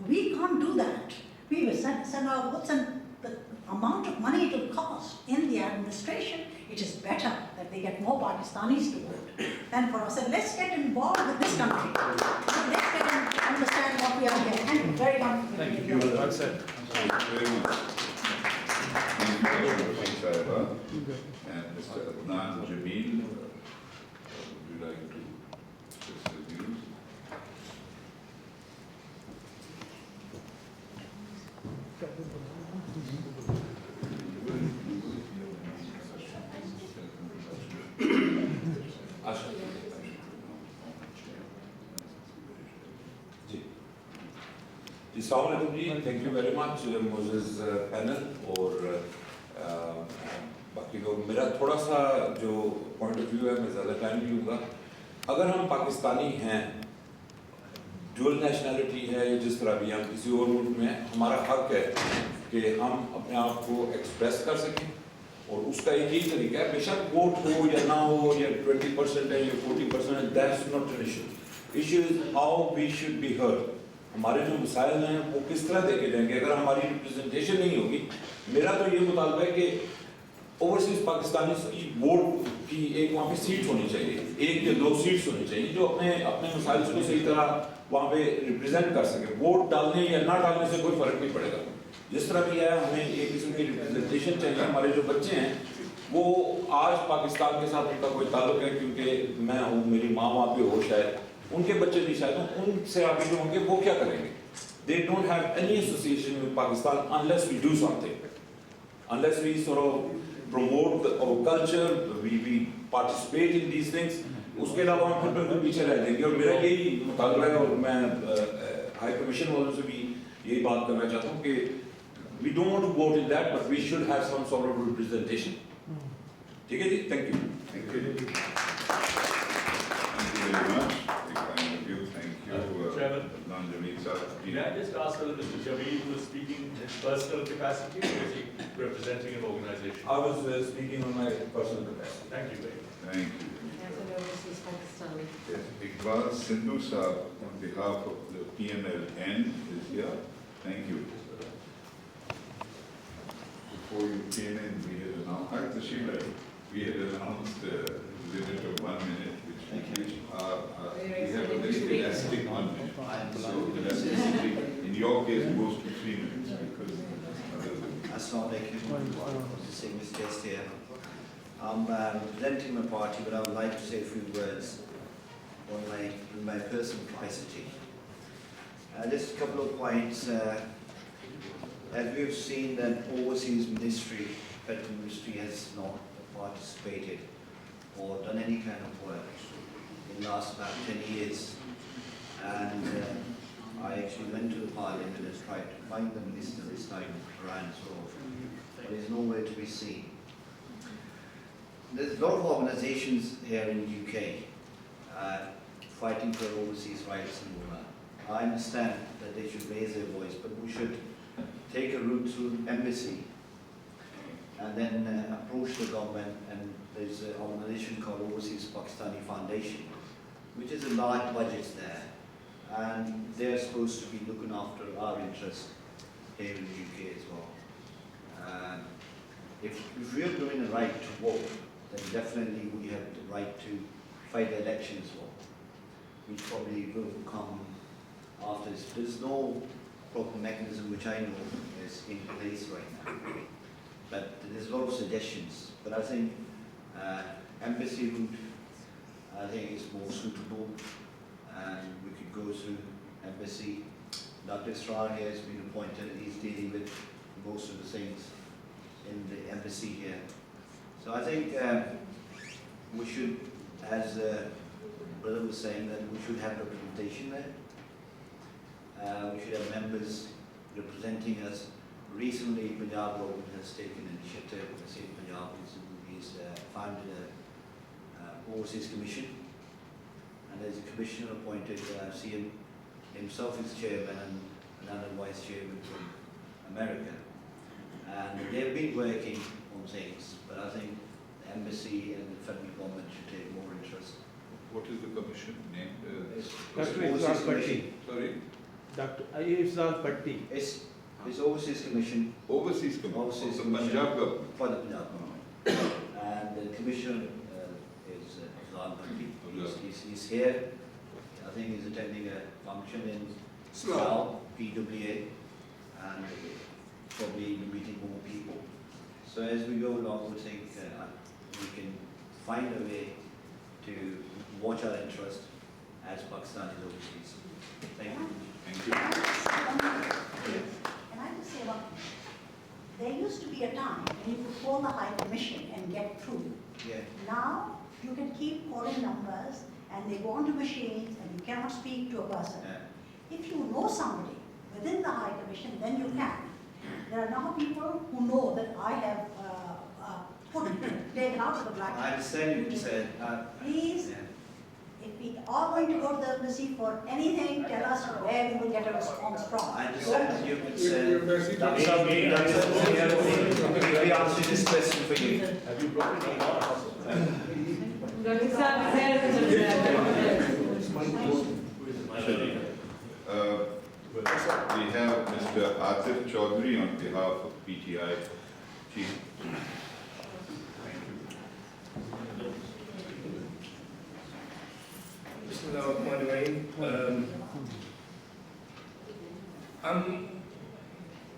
We can't do that. We will send our votes, and the amount of money it will cost in the administration, it is better that we get more Pakistanis to vote than for us. And let's get involved with this country. Let's get and understand what we are here. Thank you very much. Thank you. Well said. Thank you very much. And Mr. Adnan Jamil, would you like to express your views? Assalamualaikum ji, thank you very much Moses panel और बाकी लोग मेरा थोड़ा सा जो point of view है मैं ज़्यादा टाइम नहीं लूँगा. अगर हम पाकिस्तानी हैं, डुअल नेशनैलिटी है या जिस तरह भी हम किसी और मुल्क में, हमारा हक है कि हम अपने आप को एक्सप्रेस कर सकें और उसका एक ही तरीका है, बेशक वोट हो या ना हो या 20% है या 40% है, that's not an issue. Issue is how we should be heard. हमारे जो मसाइल हैं वो किस तरह देखे जाएंगे अगर हमारी रिप्रेजेंटेशन नहीं होगी. मेरा तो ये मुतालबा है कि ओवरसीज पाकिस्तानी वोट की एक वहाँ पे सीट होनी चाहिए, 1 या 2 सीट्स होनी चाहिए जो अपने अपने मसाइल को सही तरह वहाँ पे रिप्रेजेंट कर सके. वोट डालने या ना डालने से कोई फ़र्क नहीं पड़ेगा. जिस तरह भी है हमें एक किस्म की रिप्रेजेंटेशन चाहिए. हमारे जो बच्चे हैं वो आज पाकिस्तान के साथ उनका कोई ताल्लुक है क्योंकि मैं हूँ, मेरी माँ वहाँ पे हो, शायद उनके बच्चे भी शायद उनसे आगे जो होंगे वो क्या करेंगे. They don't have any association with Pakistan unless we do something, unless we sort of promote our culture, we participate in these things. उसके अलावा हम फिर बिल्कुल पीछे रह जाएंगे. और मेरा यही मुतालबा है और मैं हाई कमीशन वालों से भी यही बात करना चाहता हूँ कि We don't want to vote in that, but we should have some sort of representation. ठीक है जी? Thank you. Thank you. Thank you very much. Very kind of you. Thank you. Chairman. Jameel sir. May I just ask whether Mr. Jameel was speaking in his personal capacity or is he representing an organization? I was speaking on my personal capacity. Thank you very much. Thank you. As an overseas Pakistani. Yes, Iqbal Sindhu sir, on behalf of the PMLN is here. Thank you. Before you came in, we had announced, we had announced a limit of 1 minute, which we have a very elastic 1 minute. So elasticity, in your case, goes to 3 minutes because Assalamu alaikum. Distinguished guest here. I'm representing my party, but I would like to say a few words on my personal capacity. Just a couple of points. As we've seen that overseas ministry, federal ministry has not participated or done any kind of work in the last about 10 years. And I actually went to the parliament and tried to find the minister this time around, but he's nowhere to be seen. There's a lot of organizations here in the UK fighting for overseas rights and all that. I understand that they should raise their voice, but we should take a route through embassy and then approach the government. And there's an organization called Overseas Pakistani Foundation, which is a large budget there, and they're supposed to be looking after our interests here in the UK as well. If we're doing the right to vote, then definitely we have the right to fight the election as well, which probably will come after this. There's no proper mechanism which I know is in place right now. But there's a lot of suggestions. But I think embassy route, I think is more suitable, and we could go through embassy. Dr. Israr here has been appointed, and he's dealing with most of the things in the embassy here. So I think we should, as the brother was saying, that we should have representation there. We should have members representing us. Recently, Punjab government has taken initiative. The same Punjab is founded an overseas commission, and there's a commissioner appointed. CM himself is chairman and another vice chairman from America, and they've been working on things. But I think the embassy and the federal government should take more interest. what is the commission name? Dr. Overseas Ifzal Commission. Sorry? Dr. Ifzal Patti. It's Overseas Commission. Overseas Commission. Overseas So Commission. Punjab government. For the Punjab government. And the commissioner is Ifzal Patti. He's here. I think he's attending a function in Slough, PWA, and probably meeting more people. So as we go along, we think we can find a way to watch our interest as Pakistanis overseas. Thank you. Thank you. Can I just say one thing? There used to be a time when you could call the High Commission and get through. Yeah. Now, you can keep calling numbers and they go onto machines and you cannot speak to a person. Yeah. If you know somebody within the High Commission, then you can. There are now people who know that I have taken out of the black. I understand you said. Please, Yeah. if we are going to go to the embassy for anything, tell us where we will get a response from. I understand you said. May Let me answer this question for you. Have you brought it up? Dr. Saab is there. We have Mr. Atif Chaudhary on behalf of PTI Chief.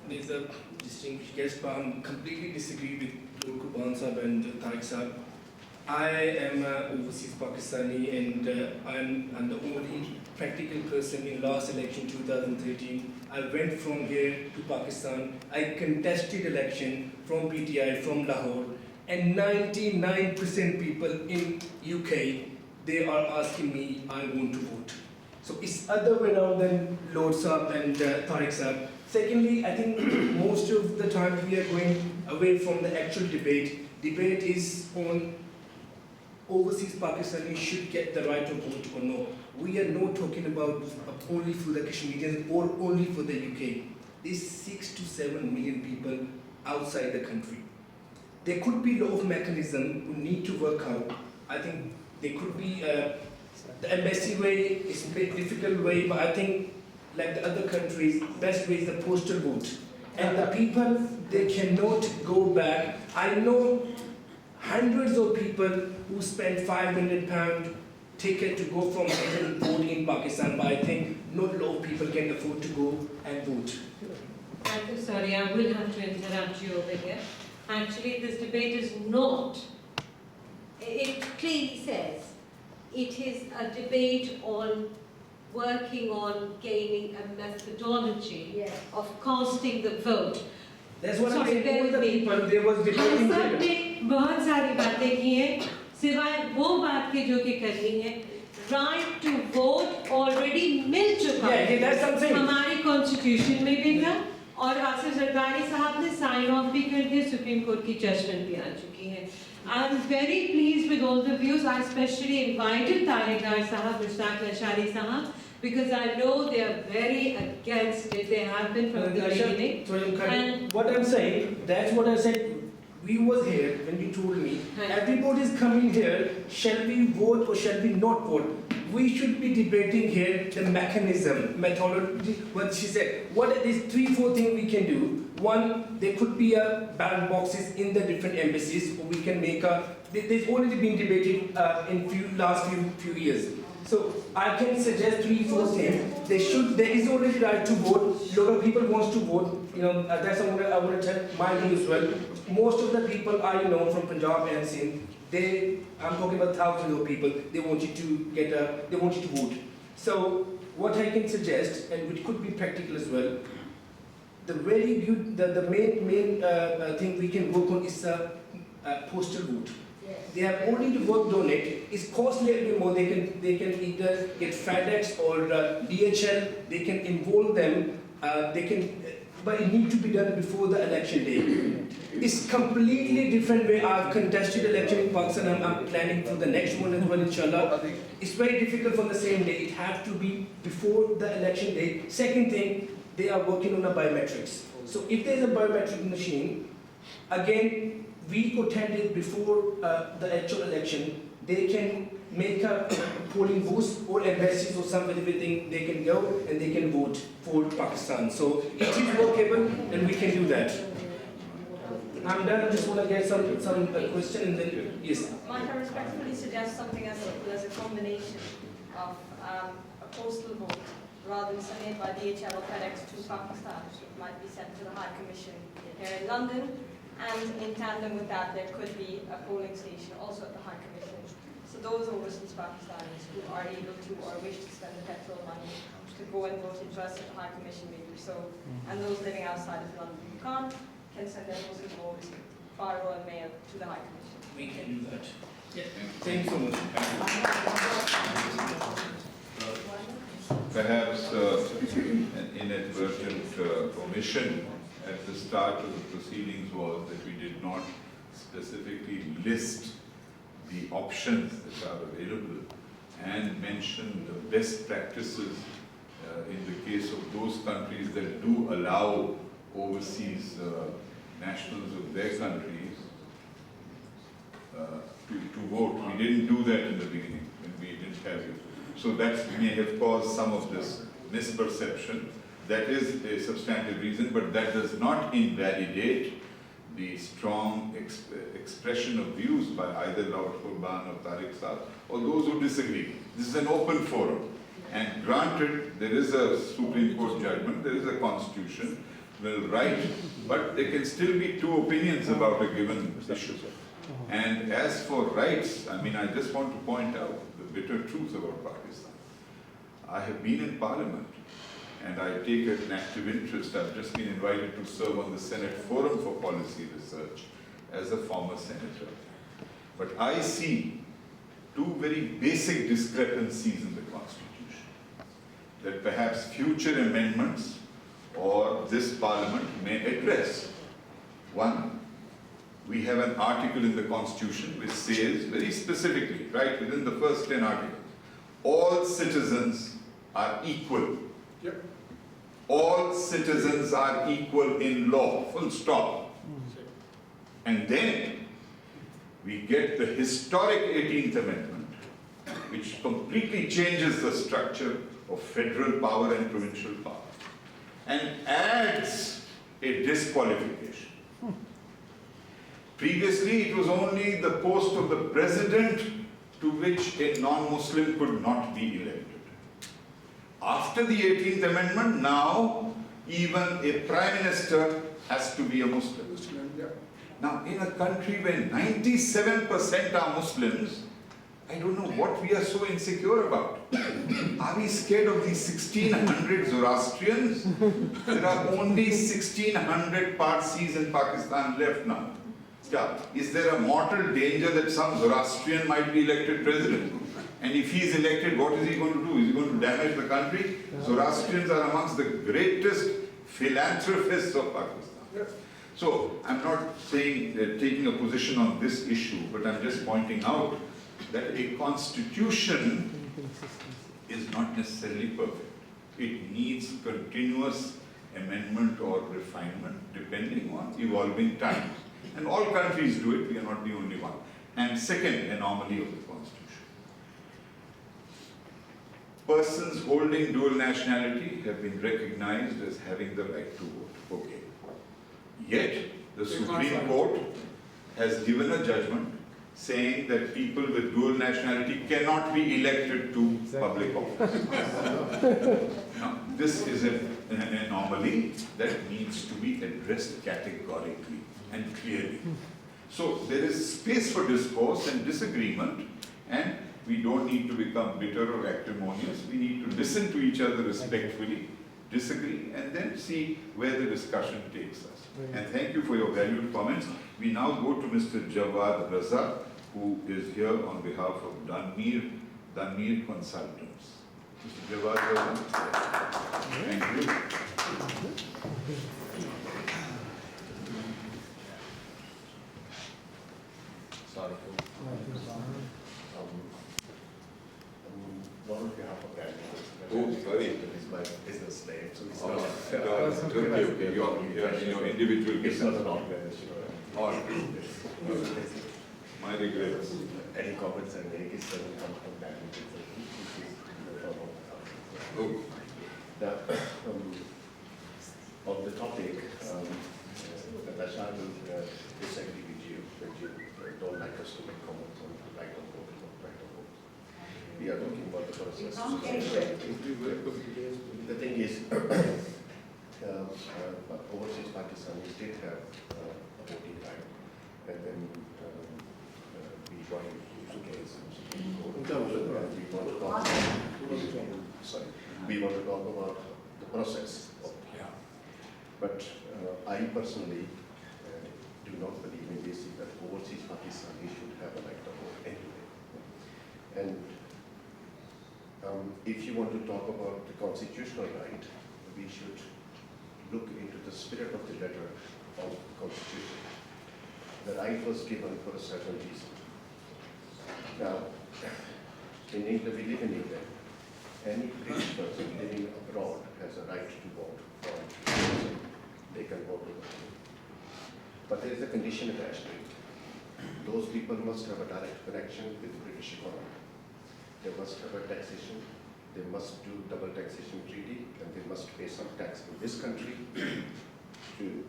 There's a distinguished guest, but I completely disagree with Dr. Kuban Saab and Tariq Saab. I am an overseas Pakistani, and I'm the only practical person in last election 2013. I went from here to Pakistan. I contested election from PTI from Lahore, and 99% people in UK, they are asking me I want to vote. So it's other way around than Lord Saab and Tariq Saab Secondly, I think most of the time we are going away from the actual debate. Debate is on overseas Pakistanis should get the right to vote or no. We are not talking about only for the Kashmirians or only for the UK. There's 6 to 7 million people outside the country. There could be a lot of mechanisms we need to work out. I think there could be the embassy way is a bit difficult way, but I think like the other countries, best way is the postal vote. And the people, they cannot go back. I know hundreds of people who spend £500 ticket to go from here and vote in Pakistan, but I think not a lot of people can afford to go and vote. I'm sorry, I will have to interrupt you over here. Actually, this debate is not, it clearly says, it is a debate on working on gaining a methodology of casting the vote. That's what I'm saying. All the people, there was debating. हम सब ने बहुत सारी बातें की हैं, सिवाय वो बात के जो कि करनी है, right to vote already मिल चुका है, हमारी कॉन्स्टिट्यूशन में भी था, और आसिफ जरदारी साहब ने साइन ऑफ भी कर दिया, सुप्रीम कोर्ट की जजमेंट भी आ चुकी है. I'm very pleased with all the views. I especially invited Tariqar Sahab, Mushtaq Ashari Sahab, because I know they are very against it. They have been from the beginning. And what I'm saying, that's what I said. We was here when you told me, everybody is coming here, shall we vote or shall we not vote? We should be debating here the mechanism, methodology, what she said. What are these 3-4 things we can do? One, there could be a ballot boxes in the different embassies, or we can make a, there's already been debated in last few years. So I can suggest 3-4 things. There is already right to vote. A lot of people wants to vote. You know, that's what I want to tell my view as well. Most of the people I know from Punjab and Sindh, I'm talking about thousands of people, they want you to vote. So what I can suggest, and which could be practical as well, the main thing we can work on is a postal vote. They have already worked on it. It's costly a bit more. They can either get FedEx or DHL. They can involve them. But it needs to be done before the election day. It's completely different way. I've contested election in Pakistan. I'm planning for the next one as well, inshallah. It's very difficult for the same day. It has to be before the election day. Second thing, they are working on a biometrics. So if there's a biometric machine, again, week or 10 days before the actual election, they can make a polling booth or embassies or somewhere everything they can go and they can vote for Pakistan. So it is workable and we can do that. I'm done. I just want to get some question and then yes. Might I respectfully suggest something as simple as a combination of a postal vote rather than sending it by DHL or FedEx to Pakistan, it might be sent to the High Commission here in London. And in tandem with that, there could be a polling station also at the High Commission. So those overseas Pakistanis who are able to or wish to spend the petrol money to go and vote in trust at the High Commission may do so. And those living outside of London who can't can send their postal votes by Royal Mail to the High Commission. We can do that. Yeah. Thank you so much. Perhaps an inadvertent omission at the start of the proceedings was that we did not specifically list the options that are available and mention the best practices in the case of those countries that do allow overseas nationals of their countries to vote. We didn't do that in the beginning when we didn't have it. So that may have caused some of this misperception. That is a substantive reason, but that does not invalidate the strong expression of views by either Lord Qurban or Tariq Saab or those who disagree. This is an open forum. And granted, there is a Supreme Court judgment, there is a constitution, well, right, but there can still be two opinions about a given issue. And as for rights, I mean, I just want to point out the bitter truth about Pakistan. I have been in Parliament, and I take an active interest. I've just been invited to serve on the Senate Forum for Policy Research as a former senator. But I see two very basic discrepancies in the Constitution, that perhaps future amendments or this Parliament may address. One, we have an article in the Constitution which says very specifically, right within the first 10 articles, all citizens are equal. Yep. All citizens are equal in law, full stop. And then we get the historic 18th Amendment, which completely changes the structure of federal power and provincial power, and adds a disqualification. Previously, it was only the post of the president to which a non-Muslim could not be elected. After the 18th Amendment, now even a prime minister has to be a Muslim. Now, in a country where 97% are Muslims, I don't know what we are so insecure about. Are we scared of these 1600 Zoroastrians? There are only 1600 Parsis in Pakistan left now. Yeah. Is there a mortal danger that some Zoroastrian might be elected president? And if he is elected, what is he going to do? Is he going to damage the country? Zoroastrians are amongst the greatest philanthropists of Pakistan. So, I'm not saying taking a position on this issue, but I'm just pointing out that a constitution is not necessarily perfect. It needs continuous amendment or refinement depending on evolving times. And all countries do it, we are not the only one. And second anomaly of the constitution. Persons holding dual nationality have been recognized as having the right to vote. Okay. Yet, the Supreme Court has given a judgment saying that people with dual nationality cannot be elected to public office. Now, this is an anomaly that needs to be addressed categorically and clearly. So, there is space for discourse and disagreement, and we don't need to become bitter or acrimonious. We need to listen to each other respectfully, disagree, and then see where the discussion takes us. And thank you for your valued comments. We now go to Mr. Jawad Raza, who is here on behalf of Danmir Consultants. Mr. Jawad Raza. Thank you. Sorry. Not on behalf of that. Oh, sorry. It's my business name, so it's not. Okay. Your individual business. It's not an organization. My regrets. Any comments I make is going to come from that. Now, on the topic, Natasha will disagree with you that you don't like us to make comments on the right of vote or right of vote. We are talking about the process. The thing is, overseas Pakistanis did have a voting right, and then we got into case in Supreme Court. We want to talk about the process of But I personally do not believe in this, that overseas Pakistanis should have a right to vote anyway. And if you want to talk about the constitutional right, we should look into the spirit of the letter of the Constitution. The right was given for a certain reason. Now, in England, we live in England. Any British person living abroad has a right to vote. They can vote. But there is a condition attached to it. Those people must have a direct connection with the British economy. They must have a taxation. They must do double taxation treaty, and they must pay some tax in this country to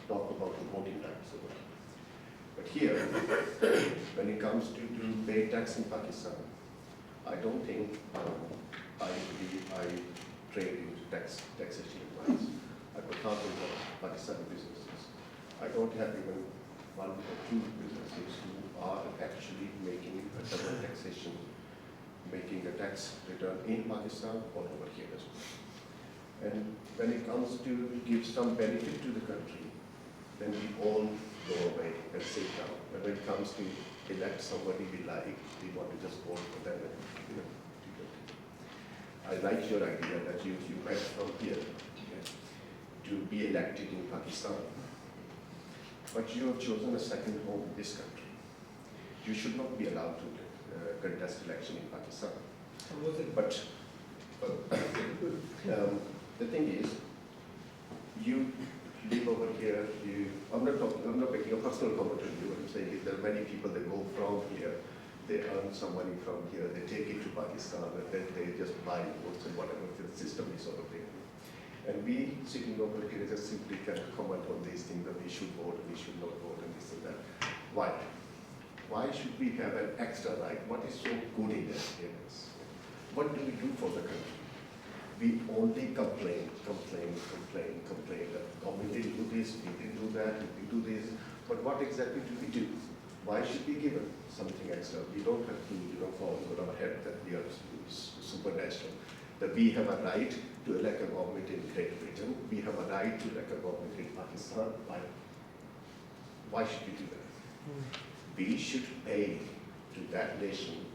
talk about the voting rights. But here, when it comes to pay tax in Pakistan, I don't think I trade in taxation advice. I put thousands of Pakistani businesses. I don't have even one or two businesses who are actually making a double taxation, making a tax return in Pakistan or over here as well. And when it comes to give some benefit to the country, then we all go away and sit down. But when it comes to elect somebody we like, we want to just vote for them. And, I like your idea that you went from here. to be elected in Pakistan. But you have chosen a second home in this country. You should not be allowed to contest election in Pakistan. But the thing is, you live over here. I'm not making a personal comment on you. What I'm saying is there are many people that go from here. They earn some money from here. They take it to Pakistan, and then they just buy votes and whatever the system is over there. And we sitting over here just simply can comment on these things that we should vote and we should not vote and this and that. Why? Why should we have an extra right? What is so good in that? What do we do for the country? We only complain that government didn't do this, we didn't do that, we didn't do this. But what exactly do we do? Why should we give something extra? We don't have to, fall over our head that we are supernatural. That we have a right to elect a government in Great Britain. We have a right to elect a government in Pakistan. Why should we do that? We should pay to that nation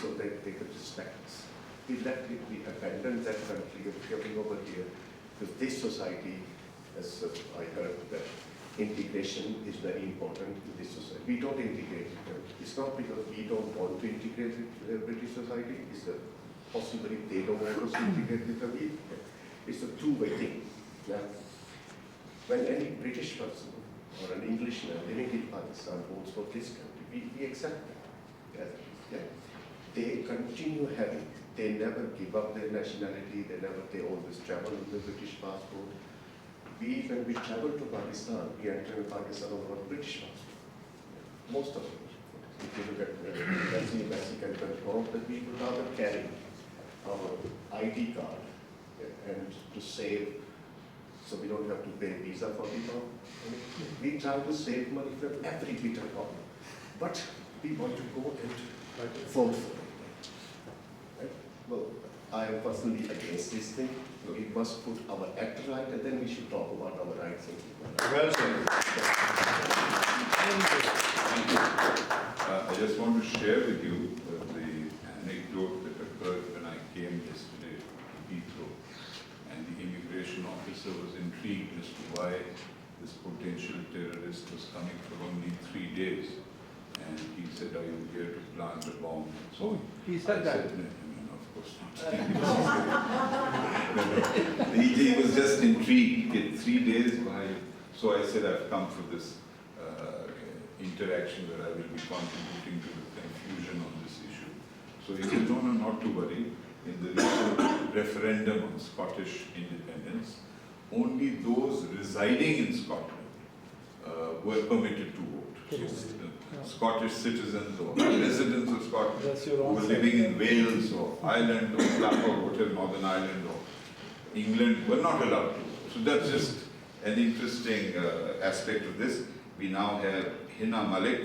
so that they could respect us. We abandoned that country of coming over here because this society, as I heard, that integration is very important in this society. We don't integrate it. It's not because we don't want to integrate with the British society. It's a possibility they don't want us to integrate with them. It's a two-way thing. Now, when any British person or an Englishman living in Pakistan votes for this country, we accept that. They continue having. They never give up their nationality. They always travel with the British passport. When we travel to Pakistan, we enter Pakistan over a British passport. Most of them. If you look at Mexican control, the people rather carry our ID card and to save, so we don't have to pay visa for people. We try to save money from every bit of problem. But we want to go and vote for it. Right? Well, I am personally against this thing. We must put our act right, and then we should talk about our rights. Well said. I just want to share with you the anecdote that occurred when I came yesterday to Heathrow, and the immigration officer was intrigued as to why this potential terrorist was coming for only 3 days. And he said, "Are you here to plant a bomb?" So he said that. No, of course not. He was just intrigued. Get 3 days by. So I said, "I've come for this interaction where I will be contributing to the confusion on this issue." So he said, "No, not to worry. In the recent referendum on Scottish independence, only those residing in Scotland were permitted to vote. Scottish citizens or residents of Scotland who were living in Wales or Ireland or Scotland, whatever, Northern Ireland or England were not allowed to vote." So that's just an interesting aspect of this. We now have Hina Malik.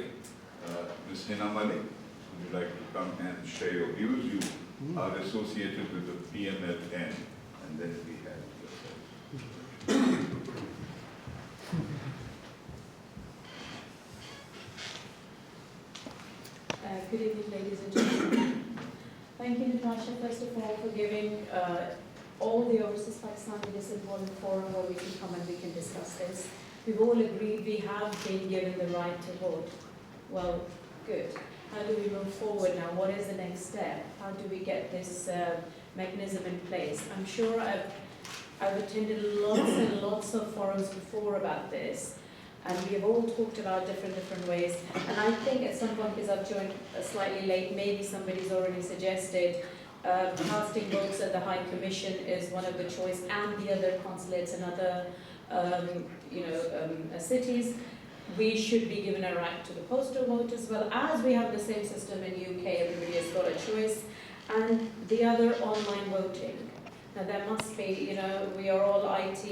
Ms. Hina Malik, would you like to come and share your views? You are associated with the PMLN, and then we have yourself. Good evening, ladies and gentlemen. Thank you, Natasha, first of all, for giving all the overseas Pakistani this important forum where we can come and we can discuss this. We've all agreed we have been given the right to vote. Well, good. How do we move forward now? What is the next step? How do we get this mechanism in place? I'm sure I've attended lots and lots of forums before about this, and we have all talked about different ways. And I think at some point, because I've joined slightly late, maybe somebody's already suggested casting votes at the High Commission is one of the choice, and the other consulates and other cities. We should be given a right to the postal vote as well, as we have the same system in UK. Everybody has got a choice, and the other online voting. Now there must be, we are all IT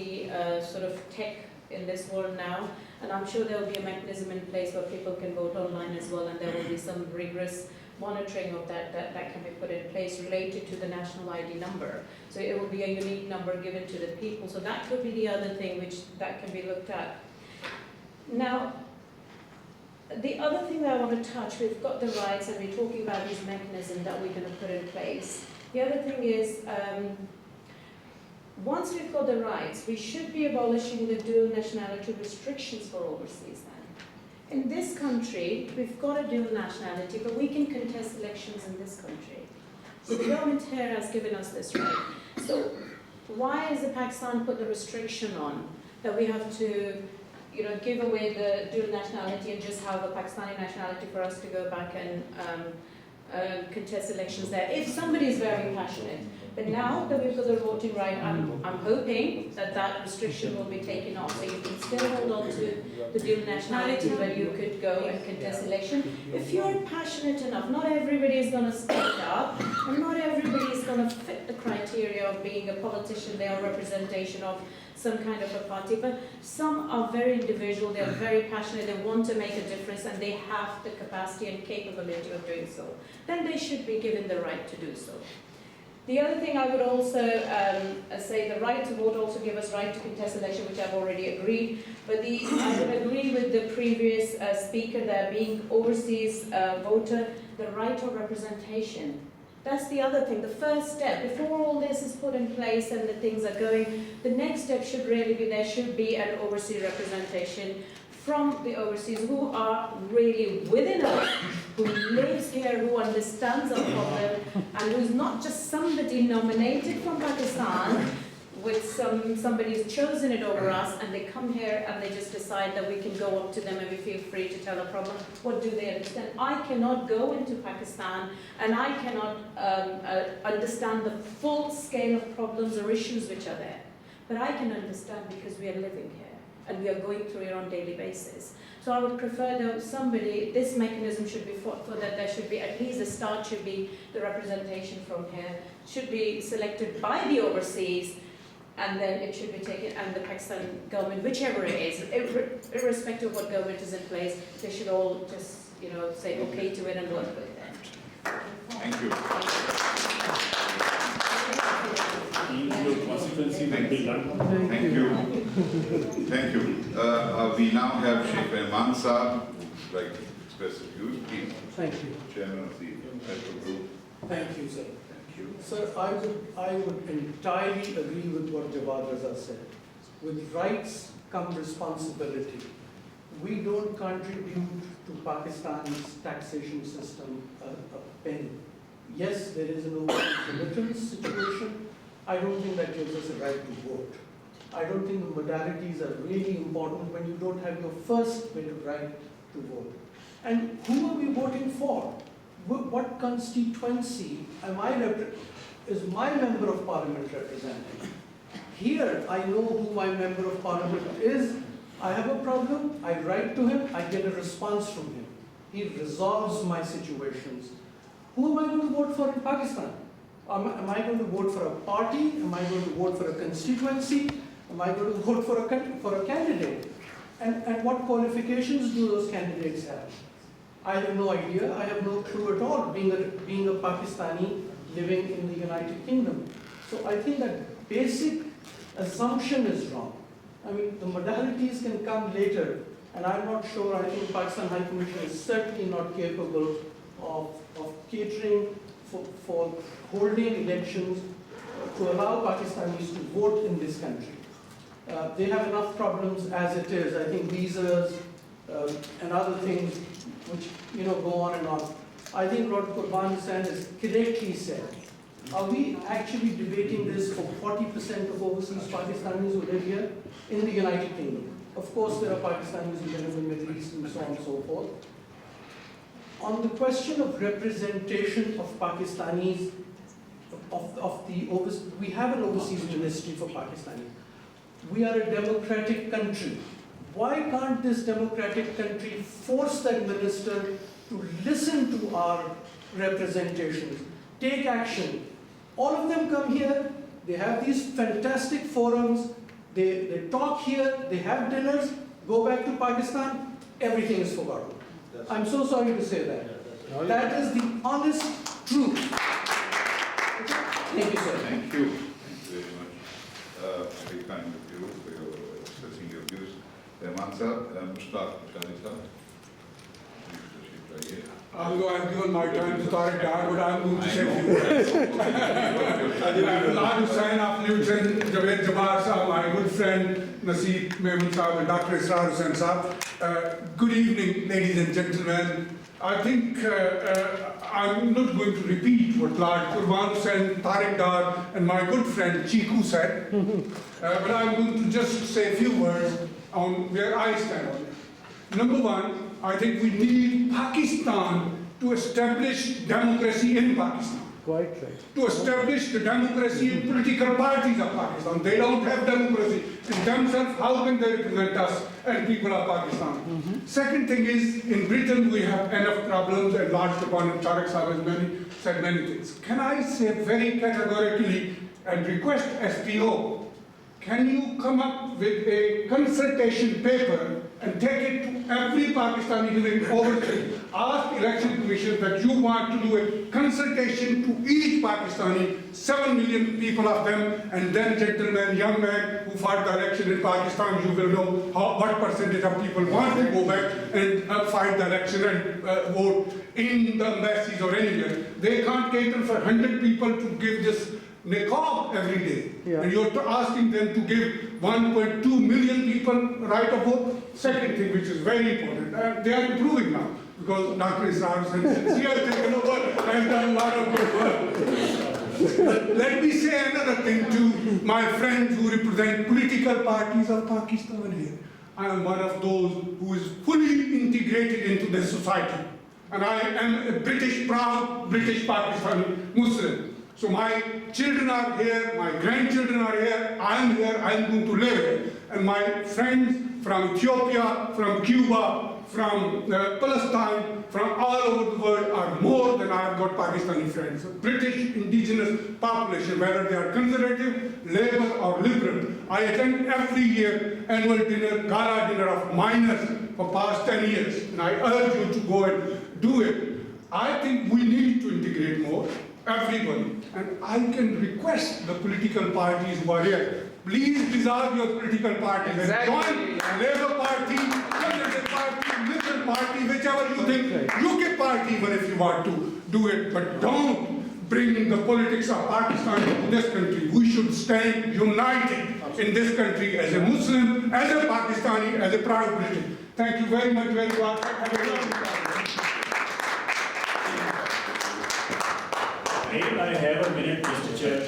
sort of tech in this world now, and I'm sure there will be a mechanism in place where people can vote online as well, and there will be some rigorous monitoring of that can be put in place related to the national ID number. So it will be a unique number given to the people. So that could be the other thing that can be looked at. Now, the other thing that I want to touch, we've got the rights and we're talking about these mechanisms that we're going to put in place. The other thing is, once we've got the rights, we should be abolishing the dual nationality restrictions for overseas then. In this country, we've got a dual nationality, but we can contest elections in this country. So the government here has given us this right. So why has the Pakistan put the restriction on that we have to, give away the dual nationality and just have a Pakistani nationality for us to go back and contest elections there? If somebody is very passionate. But now that we've got the voting right, I'm hoping that that restriction will be taken off. So you can still hold on to the dual nationality where you could go and contest election. If you're passionate enough, not everybody is going to speak up, and not everybody is going to fit the criteria of being a politician. They are representation of some kind of a party, but some are very individual, they are very passionate, they want to make a difference, and they have the capacity and capability of doing so. Then they should be given the right to do so. The other thing I would also say, the right to vote also give us right to contest election, which I've already agreed. But I would agree with the previous speaker there, being overseas voter, the right of representation. That's the other thing, the first step. Before all this is put in place and the things are going, the next step should really be there should be an overseas representation from the overseas who are really within us, who lives here, who understands our problem, and who's not just somebody nominated from Pakistan with somebody who's chosen it over us, and they come here and they just decide that we can go up to them and we feel free to tell a problem. What do they understand? I cannot go into Pakistan and I cannot understand the full scale of problems or issues which are there. But I can understand because we are living here and we are going through it on a daily basis. So I would prefer that somebody, this mechanism should be fought for, that there should be at least a start should be the representation from here, should be selected by the overseas, and then it should be taken, and the Pakistan government, whichever it is, irrespective of what government is in place, they should all just, say okay to it and work with it. Thank you. Thank you. Thank you. We now have Sheikh Rahman Saab, who would like to express his views. Please. Thank you. Chairman of the Federal Group. Thank you, sir. Sir, I would entirely agree with what Jawad Raza said. With rights come responsibility. We don't contribute to Pakistan's taxation system a penny. Yes, there is an overseas remittance situation. I don't think that gives us a right to vote. I don't think the modalities are really important when you don't have your first bit of right to vote. And who are we voting for? What constituency is my member of parliament representing? Here, I know who my member of parliament is. I have a problem, I write to him, I get a response from him. He resolves my situations. Who am I going to vote for in Pakistan? Am I going to vote for a party? Am I going to vote for a constituency? Am I going to vote for a candidate? And what qualifications do those candidates have? I have no idea. I have no clue at all, being a Pakistani living in the United Kingdom. So I think that basic assumption is wrong. I mean, the modalities can come later, and I'm not sure. I think Pakistan High Commission is certainly not capable of catering for holding elections to allow Pakistanis to vote in this country. They have enough problems as it is. I think visas and other things which go on and on. I think what Qurban Hussain has correctly said. Are we actually debating this for 40% of overseas Pakistanis who live here in the United Kingdom? Of course, there are Pakistanis who live in the Middle East and so on and so forth. On the question of representation of Pakistanis, we have an overseas ministry for Pakistanis. We are a democratic country. Why can't this democratic country force that minister to listen to our representations, take action? All of them come here, they have these fantastic forums, they talk here, they have dinners, go back to Pakistan, everything is forgotten. I'm so sorry to say that. That is the honest truth. Thank you, sir. Thank you. Thank you very much. Very kind of you for your expressing your views. Rahman Saab, Mushtaq Shadi Saab. Although I've given my time to Tariq Dar, but I'm going to say a few words. Lal Hussain of Newton, Javed Jabbar Sahab, my good friend, Naseeb Mehman Sahab, and Dr. Israr Hussain Sahab. Good evening, ladies and gentlemen. I think I'm not going to repeat what Lord Qurban Hussain, Tariq Dar, and my good friend Chiku said, but I'm going to just say a few words on where I stand on it. Number one, I think we need Pakistan to establish democracy in Pakistan. Quite right. To establish the democracy in political parties of Pakistan. They don't have democracy in themselves. How can they represent us and people of Pakistan? Second thing is, in Britain we have enough problems, and Lord Qurban and Tariq Sahab has said many things. Can I say very categorically and request SPO, can you come up with a consultation paper and take it to every Pakistani living overseas? Ask the election commission that you want to do a consultation to each Pakistani, 7 million people of them, and then gentlemen, young men who fought the election in Pakistan, you will know what percentage of people want to go back and fight the election and vote in the embassies or anywhere. They can't cater for 100 people to give this niqab every day. And you're asking them to give 1.2 million people right of vote. Second thing, which is very important, they are improving now, because Dr. Israr Hussain, he has taken over and done a lot of good work. But let me say another thing to my friends who represent political parties of Pakistan here. I am one of those who is fully integrated into this society. And I am a proud British Pakistani Muslim. So my children are here, my grandchildren are here, I am here, I am going to live here. And my friends from Ethiopia, from Cuba, from Palestine, from all over the world are more than I have got Pakistani friends. So British indigenous population, whether they are conservative, Labour or Liberal. I attend every year annual dinner, gala dinner of miners for past 10 years. And I urge you to go and do it. I think we need to integrate more. Everybody. And I can request the political parties who are here, please dissolve your political parties and join Labour Party, Conservative Party, Liberal Party, whichever you think, UK Party even if you want to do it, but don't bring the politics of Pakistan into this country. We should stand united in this country as a Muslim, as a Pakistani, as a proud British. Thank you very much, very much. Have a lovely time. May I have a minute, Mr. Chair?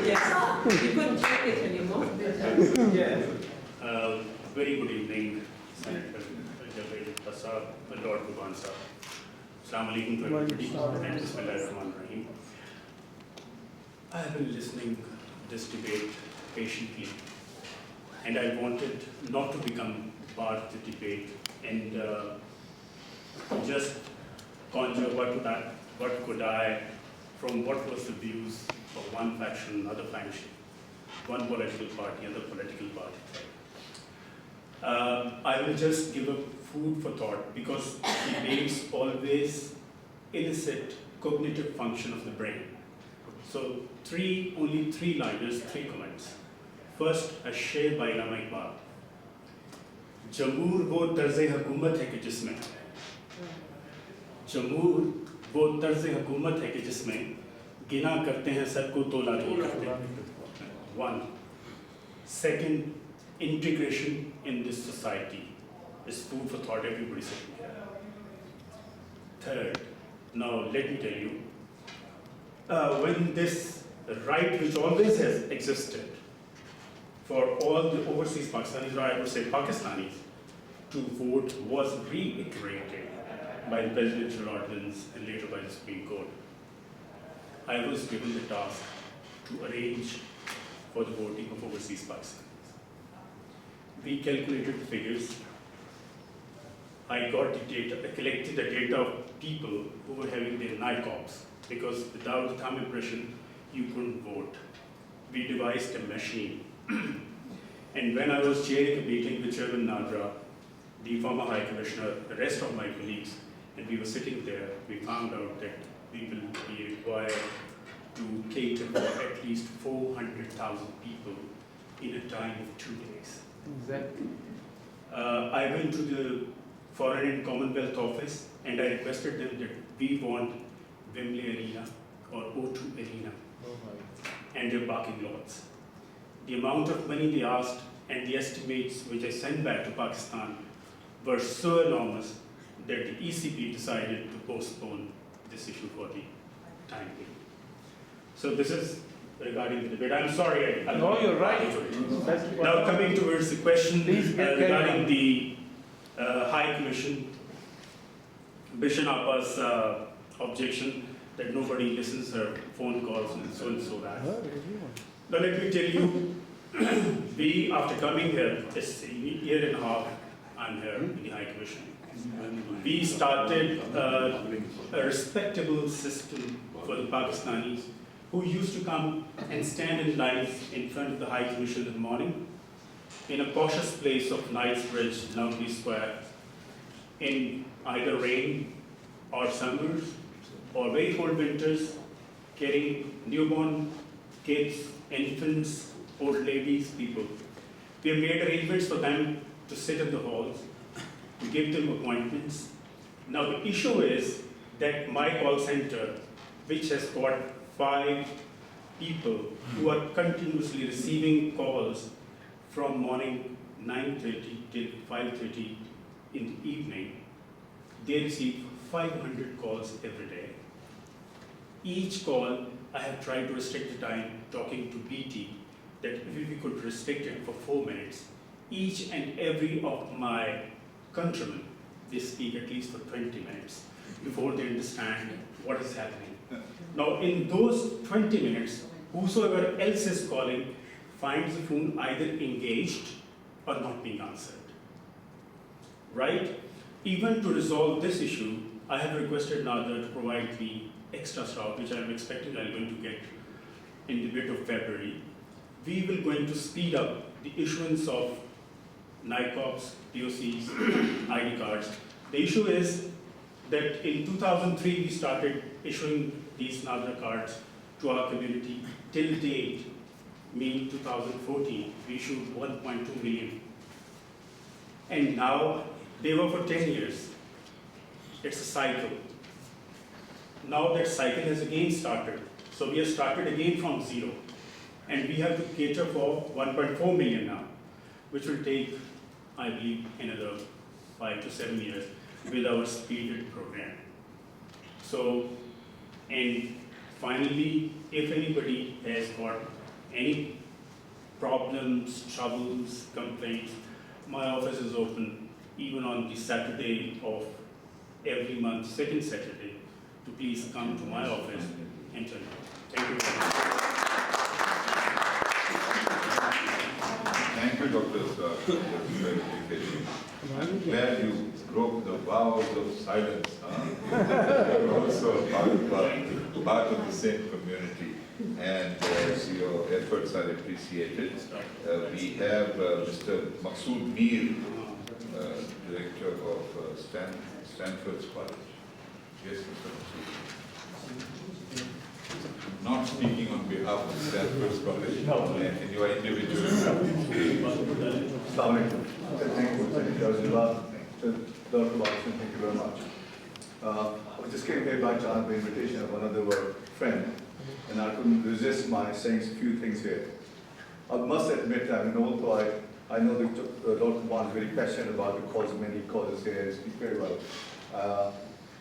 Yes, you couldn't check it anymore. Very good evening, Senator Javed Sahab, Lord Qurban Sahab. Assalamu alaikum to everybody, and Bismillahirrahmanirrahim. I have been listening to this debate patiently, and I wanted not to become part of the debate and just conjure what could I, from what was the views of one faction, another faction, one political party, other political party. I will just give a food for thought, because debates always elicit cognitive function of the brain. So only three liners, 3 comments. First, a share by Allama Iqbal. जमूर वो तर्ज़ हुकूमत है कि जिसमें जमूर वो तर्ज़ हुकूमत है कि जिसमें गिना करते हैं सबको तोला नहीं करते. 1. Second, integration in this society is food for thought, everybody sitting here. Third, now let me tell you, when this right which always has existed for all the overseas Pakistanis, or I would say Pakistanis, to vote was reiterated by the presidential ordinance and later by the Supreme Court, I was given the task to arrange for the voting of overseas Pakistanis. We calculated the figures. I got the data, I collected the data of people who were having their NICOPs, because without the thumb impression, you couldn't vote. We devised a machine. And when I was chairing a meeting with Chairman Nadra, the former High Commissioner, the rest of my colleagues, and we were sitting there, we found out that we will be required to cater for at least 400,000 people in a time of 2 days. Exactly. I went to the Foreign and Commonwealth Office and I requested them that we want Wembley Arena or O2 Arena and their parking lots. The amount of money they asked and the estimates which I sent back to Pakistan were so enormous that the ECP decided to postpone this issue for the time being. So this is regarding the debate. I'm sorry. No, you're right. Now coming towards the question regarding the High Commission, Bishan Appa's objection that nobody listens to her phone calls and so that. Now let me tell you, we, after coming here, it's a year and a half, I'm here in the High Commission. We started a respectable system for the Pakistanis who used to come and stand in lines in front of the High Commission in the morning, in a cautious place of Knightsbridge, Lowney Square, in either rain or summers or very cold winters, carrying newborn kids, infants, old ladies, people. We have made arrangements for them to sit in the halls, to give them appointments. Now the issue is that my call center, which has got 5 people who are continuously receiving calls from morning 9:30 till 5:30 in the evening, they receive 500 calls every day. Each call, I have tried to restrict the time talking to BT that if we could restrict it for 4 minutes, each and every of my countrymen, they speak at least for 20 minutes before they understand what is happening. Now in those 20 minutes, whosoever else is calling finds the phone either engaged or not being answered. Right? Even to resolve this issue, I have requested Nader to provide me extra staff, which I am expecting I'm going to get in the bit of February. We will going to speed up the issuance of NICOPs, POCs, ID cards. The issue is that in 2003 we started issuing these Nader cards to our community. Till date, meaning 2014, we issued 1.2 million. And now they were for 10 years. It's a cycle. Now that cycle has again started. So we have started again from zero. And we have to cater for 1.4 million now, which will take, I believe, another 5 to 7 years with our speeded program. So, and finally, if anybody has got any problems, troubles, complaints, my office is open even on the Saturday of every month, second Saturday, to please come to my office and tell me. Thank you very much. Thank you, Dr. for this clarification. I'm glad you broke the vows of silence. You're also part of the same community, and your efforts are appreciated. We have Mr. Masood Mir, Director of Stanford's College. Yes, Mr. Masood. Not speaking on behalf of Stanford's College, in your individual capacity. Thank you, Dr. Watson, thank you very much. I just came here by chance, the invitation of another friend, and I couldn't resist my saying a few things here. I must admit, I mean, although I know that Dr. Bond is very passionate about the cause, many causes here, and speak very well.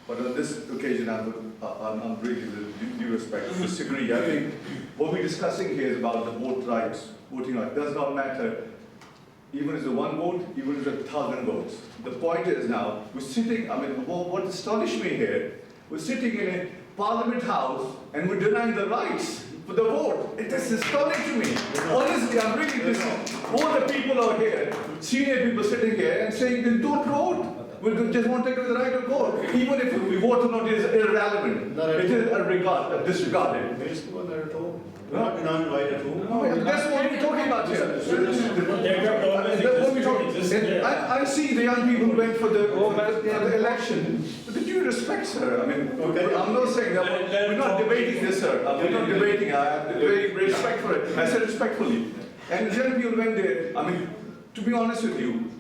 But on this occasion, I'm really, with due respect, disagree. I think what we're discussing here is about the voting rights. It does not matter, even if it's 1 vote, even if it's 1,000 votes. The point is now, we're sitting, I mean, what astonished me here, we're sitting in a Parliament House and we're denying the rights for the vote. It is astounding to me. Honestly, I'm really disappointed. All the people out here, senior people sitting here and saying, then don't vote. We just want to take away the right to vote. Even if we vote or not, it is irrelevant. It is disregarded. Not denying right at all. No, that's what we're talking about here. That's what we're talking. I see the young people who went for the election. But did you respect, sir? I mean, I'm not saying that we're not debating this, sir. We're not debating. I have very respect for it. I said respectfully. And young people went there. I mean, to be honest with you,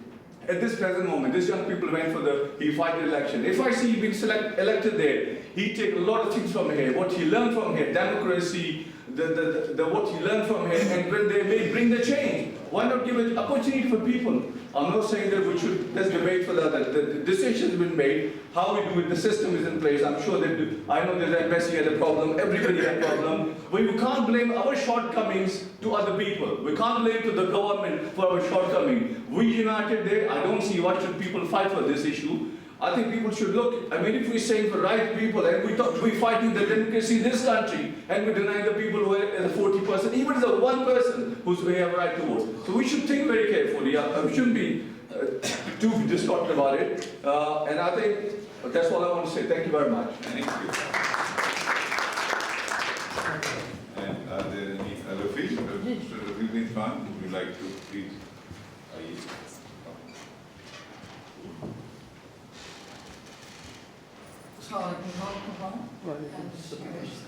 at this present moment, these young people went for he fight the election. If I see him being elected there, he take a lot of things from here. What he learned from here, democracy, what he learned from here, and when they may bring the change. Why not give an opportunity for people? I'm not saying that we should, let's debate for the decision's been made, how we do it, the system is in place. I'm sure that, I know that embassy had a problem, everybody had a problem. But you can't blame our shortcomings to other people. We can't blame to the government for our shortcomings. We united there, I don't see why should people fight for this issue. I think people should look, I mean, if we're saying for right people and we're fighting the democracy in this country and we deny the people who are the 40%, even the one person who's we have a right to vote. So we should think very carefully. We shouldn't be too distorted about it. And I think that's all I want to say. Thank you very much. Thank you. And are there any other fields? Mr. Ravi Khan, would you like to please?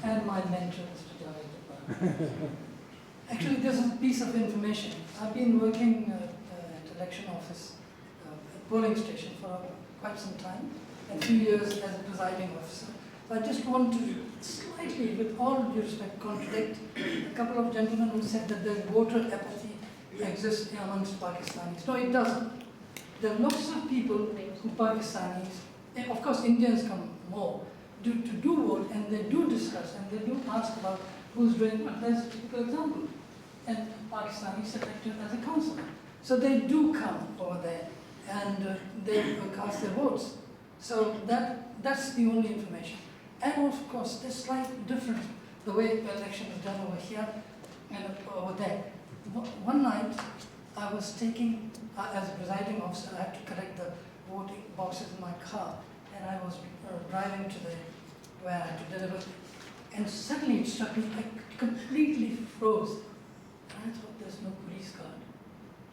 And my mentor, Mr. Javed. Actually, this is a piece of information. I've been working at election office, at polling station for quite some time, and 2 years as a presiding officer. So I just want to slightly, with all due respect, contradict a couple of gentlemen who said that there's voter apathy exists amongst Pakistanis. No, it doesn't. There are lots of people who Pakistanis, of course Indians come more, to do vote, and they do discuss and they do ask about who's doing what. There's a typical example. And Pakistani selected as a councillor. So they do come over there and they cast their votes. So that's the only information. And of course, there's slight difference the way the election is done over here and over there. One night, I was taking, as a presiding officer, I had to collect the voting boxes in my car, and I was driving to where I had to deliver. And suddenly it struck me, I completely froze. And I thought, there's no police guard.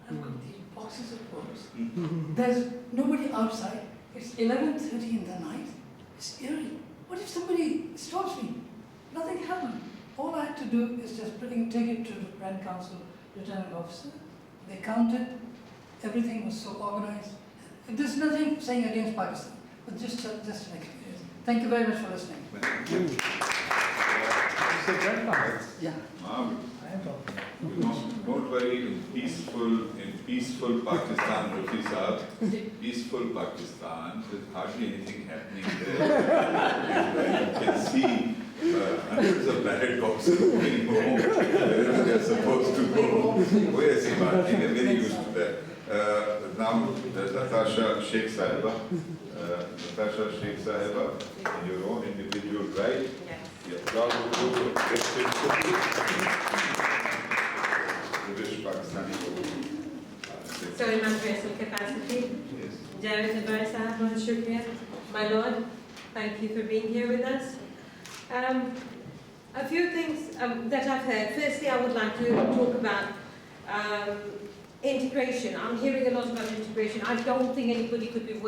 I've got these boxes of votes. There's nobody outside. It's 11:30 in the night. It's eerie. What if somebody stops me? Nothing happened. All I had to do is just take it to the Grand Council Returning Officer. They counted. Everything was so organized. There's nothing saying against Pakistan, but just an experience. Thank you very much for listening. Thank you. Yeah. Don't worry, in peaceful Pakistan, Rafi Saab, peaceful Pakistan, there's hardly anything happening there. You can see hundreds of ballot boxes going home wherever they're supposed to go. Where's Martin? They're very used to that. Now, Natasha Sheikh Sahiba. Natasha Sheikh Sahiba, in your own individual right. Yes. You're proud of you. British Pakistani. So in my personal capacity, Javed Advari Sahab, Lord Shukriya, my Lord, thank you for being here with us. A few things that I've heard. Firstly, I would like to talk about integration. I'm hearing a lot about integration. I don't think anybody could be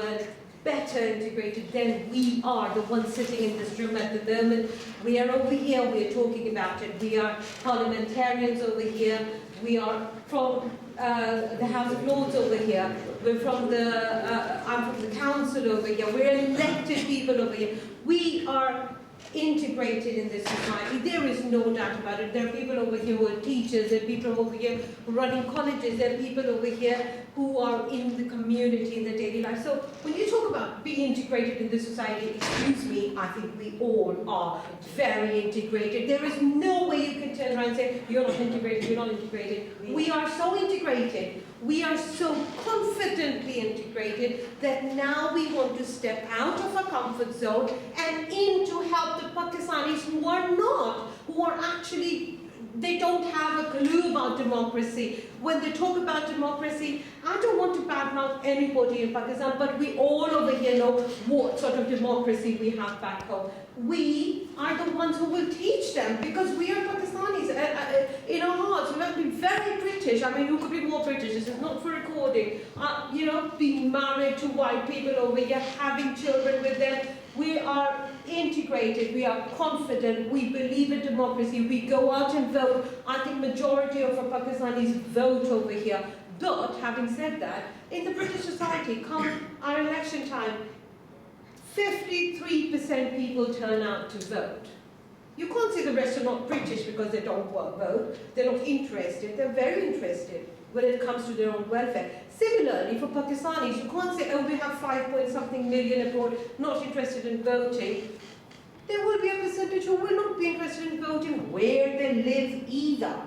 better integrated than we are, the ones sitting in this room at the moment. We are over here, we are talking about it. We are parliamentarians over here. We are from the House of Lords over here. We're from I'm from the council over here. We're elected people over here. We are integrated in this society. There is no doubt about it. There are people over here who are teachers, there are people over here who are running colleges, there are people over here who are in the community, in the daily life. So when you talk about being integrated in this society, excuse me, I think we all are very integrated. There is no way you can turn around and say, you're not integrated, you're not integrated. We are so integrated. We are so confidently integrated that now we want to step out of our comfort zone and in to help the Pakistanis who are not, who are actually, they don't have a clue about democracy. When they talk about democracy, I don't want to badmouth anybody in Pakistan, but we all over here know what sort of democracy we have back home. We are the ones who will teach them because we are Pakistanis in our hearts. We have been very British. I mean, who could be more British? This is not for recording. You know, being married to white people over here, having children with them. We are integrated, we are confident, we believe in democracy, we go out and vote. I think majority of our Pakistanis vote over here. But having said that, in the British society, come our election time, 53% people turn out to vote. You can't say the rest are not British because they don't vote. They're not interested. They're very interested when it comes to their own welfare. Similarly, for Pakistanis, you can't say, oh, we have 5-point-something million abroad not interested in voting. There will be a percentage who will not be interested in voting where they live either.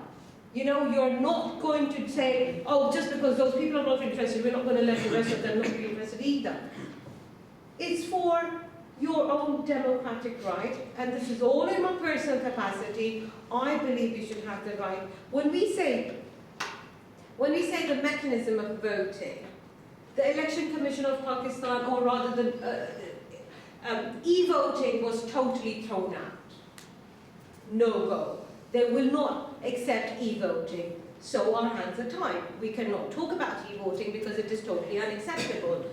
You know, you're not going to say, oh, just because those people are not interested, we're not going to let the rest of them not be interested either. It's for your own democratic right, and this is all in my personal capacity. I believe you should have the right. When we say the mechanism of voting, the Election Commission of Pakistan, or rather the e-voting was totally thrown out. No go. They will not accept e-voting. So our hands are tied. We cannot talk about e-voting because it is totally unacceptable.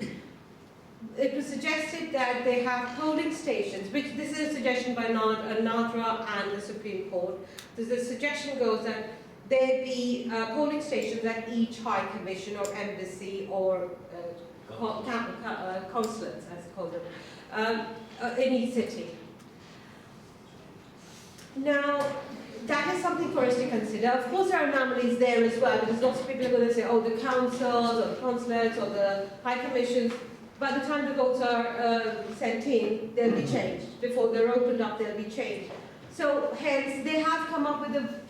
It was suggested that they have polling stations, which this is a suggestion by NADRA and the Supreme Court. The suggestion goes that there be polling stations at each high commission or embassy or consulates, as called them, in each city. Now, that is something for us to consider. Of course, there are anomalies there as well, because lots of people are going to say, oh, the councils or the consulates or the high commissions, by the time the votes are sent in, they'll be changed. Before they're opened up, they'll be changed. So hence, they have come up with a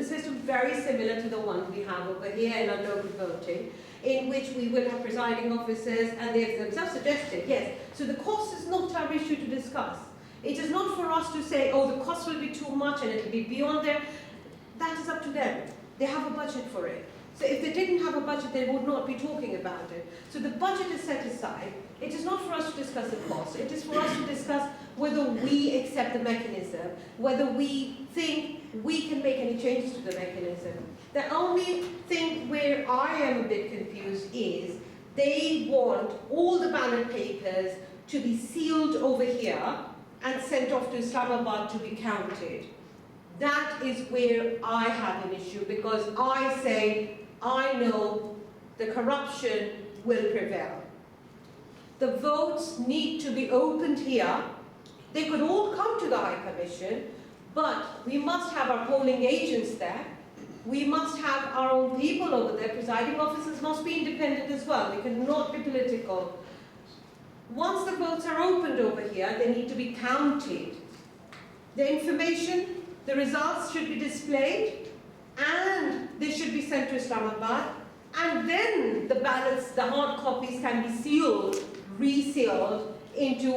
system very similar to the one we have over here in our local voting, in which we will have presiding officers, and they have themselves suggested, yes. So the cost is not our issue to discuss. It is not for us to say, oh, the cost will be too much and it will be beyond there. That is up to them. They have a budget for it. So if they didn't have a budget, they would not be talking about it. So the budget is set aside. It is not for us to discuss the cost. It is for us to discuss whether we accept the mechanism, whether we think we can make any changes to the mechanism. The only thing where I am a bit confused is they want all the ballot papers to be sealed over here and sent off to Islamabad to be counted. That is where I have an issue, because I say, I know the corruption will prevail. The votes need to be opened here. They could all come to the High Commission, but we must have our polling agents there. We must have our own people over there. Presiding officers must be independent as well. They cannot be political. Once the votes are opened over here, they need to be counted. The information, the results should be displayed, and they should be sent to Islamabad, and then the ballots, the hard copies, can be sealed, resealed into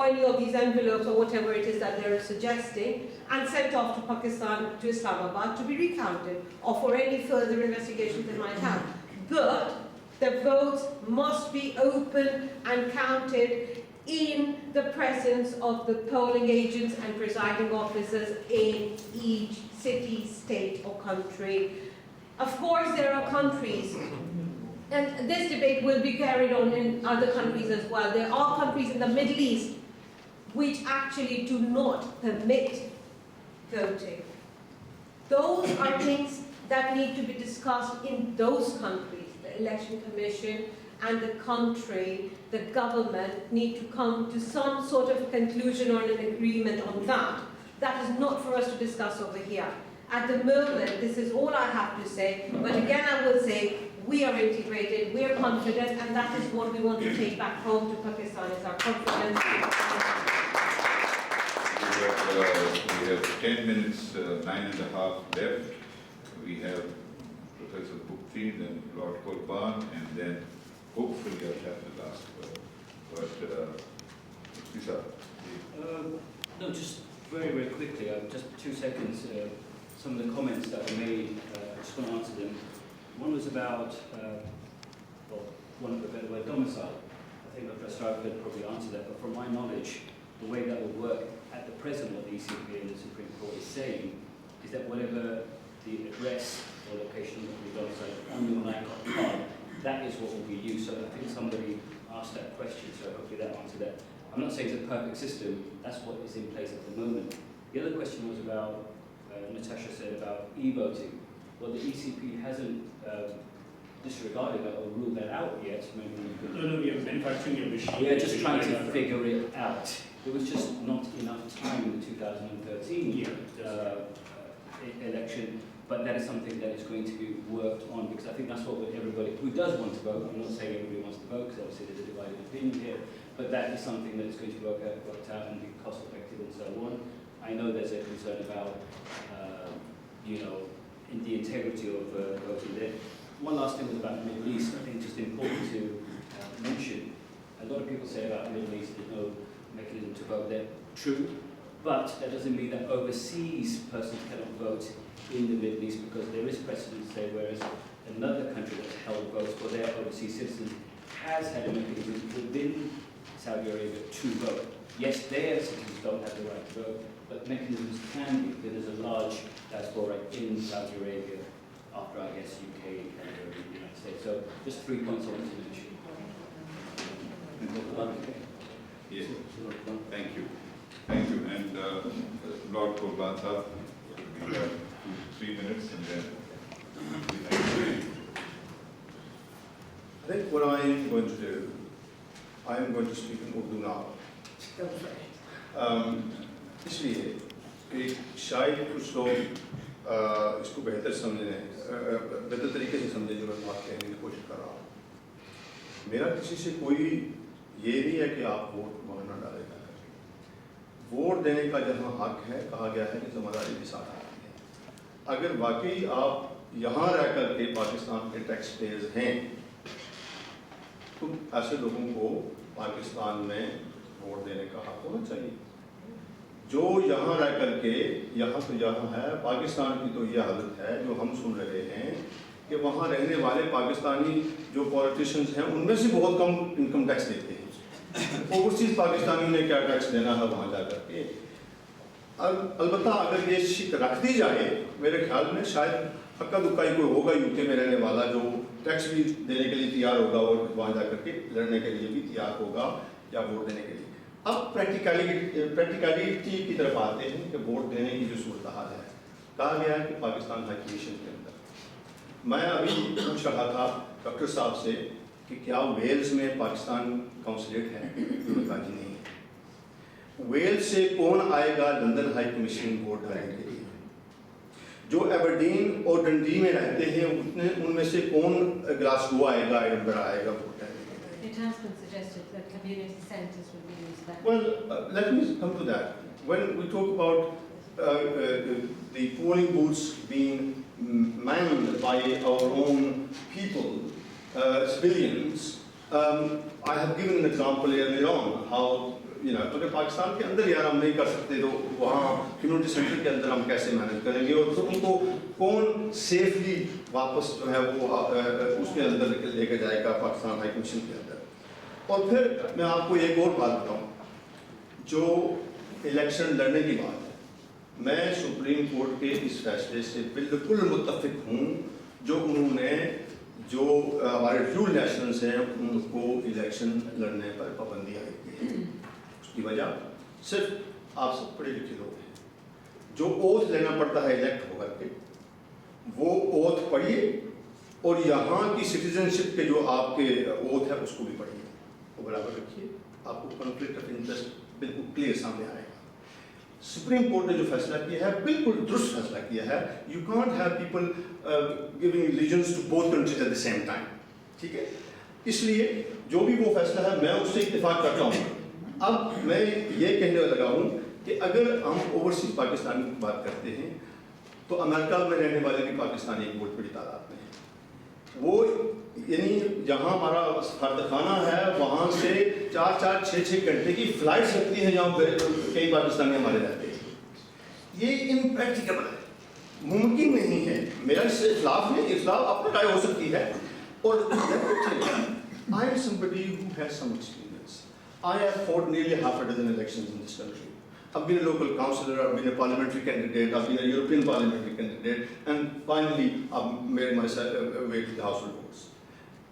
any of these envelopes or whatever it is that they're suggesting, and sent off to Pakistan, to Islamabad, to be recounted, or for any further investigations they might have. But the votes must be opened and counted in the presence of the polling agents and presiding officers in each city, state, or country. Of course, there are countries, and this debate will be carried on in other countries as well. There are countries in the Middle East which actually do not permit voting. Those are things that need to be discussed in those countries. The Election Commission and the country, the government, need to come to some sort of conclusion or an agreement on that. That is not for us to discuss over here. At the moment, this is all I have to say, but again I will say, we are integrated, we are confident, and that is what we want to take back home to Pakistan, is our confidence. We have 10 minutes, 9.5 left. We have Professor Bukti, then Lord Qurban, and then hopefully I'll have the last word. But, Lisa. No, just very, very quickly, just 2 seconds. Some of the comments that were made, I just want to answer them. One was about, well, one of the better word, domicile. I think Professor Arthur could probably answer that, but from my knowledge, the way that will work at the present, what the ECB and the Supreme Court is saying, is that whatever the address or location of the domicile on your NICOT card, that is what will be used. So I think somebody asked that question, so hopefully that answered that. I'm not saying it's a perfect system, that's what is in place at the moment. The other question was about, Natasha said about e-voting. Well, the ECP hasn't disregarded that or ruled that out yet. Maybe No, we are manufacturing a machine. we are just trying to figure it out. There was just not enough time in the 2013 election, but that is something that is going to be worked on, because I think that's what everybody who does want to vote, I'm not saying everybody wants to vote, because obviously there's a divided opinion here, but that is something that is going to be worked out and be cost effective and so on. I know there's a concern about, in the integrity of voting there. One last thing was about the Middle East. I think just important to mention. A lot of people say about the Middle East there's no mechanism to vote there. True, but that doesn't mean that overseas persons cannot vote in the Middle East, because there is precedent to say whereas another country that's held votes for their overseas citizens has had a mechanism within Saudi Arabia to vote. Yes, their citizens don't have the right to vote, but mechanisms can be. There's a large diaspora in Saudi Arabia after, I guess, UK, Canada, and the United States. So just 3 points I wanted to mention. Yes, thank you. Thank you. And Lord Korbata, we have 3 minutes and then I think what I am going to do, I am going to speak in Urdu now. इसलिए कि शायद कुछ लोग इसको बेहतर समझने, बेहतर तरीके से समझने जो मैं बात कहने की कोशिश कर रहा हूँ। मेरा किसी से कोई ये नहीं है कि आप वोट वहाँ न डालेगा। वोट देने का जहाँ हक है, कहा गया है कि ज़िम्मेदारी के साथ आती है। अगर वाकई आप यहाँ रह कर के पाकिस्तान के टैक्स पेयर्स हैं, तो ऐसे लोगों को पाकिस्तान में वोट देने का हक होना चाहिए। जो यहाँ रह करके यहाँ तो यहाँ है, पाकिस्तान की तो ये हालत है जो हम सुन रहे हैं कि वहाँ रहने वाले पाकिस्तानी जो पॉलिटिशियंस हैं उनमें से बहुत कम इनकम टैक्स देते हैं। ओवरसीज पाकिस्तानी ने क्या टैक्स देना है वहाँ जा करके। अलबत्ता अगर ये शिक रख दी जाए, मेरे ख्याल में शायद हक्का दुक्का ही कोई होगा यूके में रहने वाला जो टैक्स भी देने के लिए तैयार होगा और वहाँ जा करके लड़ने के लिए भी तैयार होगा या वोट देने के लिए। अब प्रैक्टिकलिटी की तरफ आते हैं कि वोट देने की जो सूरत हाल है। कहा गया है कि पाकिस्तान हाई कमीशन के अंदर, मैं अभी पूछ रहा था डॉक्टर साहब से कि क्या वेल्स में पाकिस्तान काउंसलेट है, उन्होंने कहा जी नहीं है। वेल्स से कौन आएगा लंदन हाई कमीशन वोट डालने के लिए? जो एबरडीन और डंडी में रहते हैं उनमें से कौन ग्लासगो आएगा, एडिनबरा आएगा वोट डालने के लिए? It has been suggested that community centres will be used that. Well, let me come to that. When we talk about the polling booths being manned by our own people, civilians, I have given an example earlier on how, अगर पाकिस्तान के अंदर यार हम नहीं कर सकते तो वहाँ कम्युनिटी सेंटर के अंदर हम कैसे मैनेज करेंगे और तो उनको कौन सेफली वापस जो है वो उसके अंदर लेकर जाएगा पाकिस्तान हाई कमीशन के अंदर। और फिर मैं आपको एक और बात बताऊँ, जो इलेक्शन लड़ने की बात है, मैं सुप्रीम कोर्ट के इस फैसले से बिल्कुल मुत्तफिक हूँ जो उन्होंने जो हमारे ड्यूल नेशनल्स हैं उनको इलेक्शन लड़ने पर पाबंदी आई है। उसकी वजह सिर्फ आप सब पढ़े लिखे लोग हैं, जो ओथ लेना पड़ता है इलेक्ट होकर के, वो ओथ पढ़िए और यहाँ की सिटीजनशिप के जो आपके ओथ है उसको भी पढ़िए, वो बराबर रखिए, आपको कॉन्फ्लिक्ट ऑफ इंटरेस्ट बिल्कुल क्लियर सामने आएगा। सुप्रीम कोर्ट ने जो फैसला किया है बिल्कुल दुरुस्त फैसला किया है। You can't have people giving allegiance to both countries at the same time, ठीक है? इसलिए जो भी वो फैसला है मैं उससे इत्तेफाक करता हूँ। अब मैं ये कहने लगा हूँ कि अगर हम ओवरसीज पाकिस्तानी की बात करते हैं तो अमेरिका में रहने वाले भी पाकिस्तानी एक बहुत बड़ी तादाद में है। वो यानी जहाँ हमारा सफारतखाना है वहाँ से 4-6 घंटे की फ्लाइट लगती है जहाँ कई पाकिस्तानी हमारे रहते हैं। ये इम्प्रैक्टिकेबल है, मुमकिन नहीं है। मेरा इससे इख्लाफ नहीं, इख्लाफ अपनी राय हो सकती है। और I am somebody who has some experience. I have fought nearly half a dozen elections in this country. I've been a local councillor, I've been a parliamentary candidate, I've been a European parliamentary candidate, and finally I've made myself way to the House of Lords.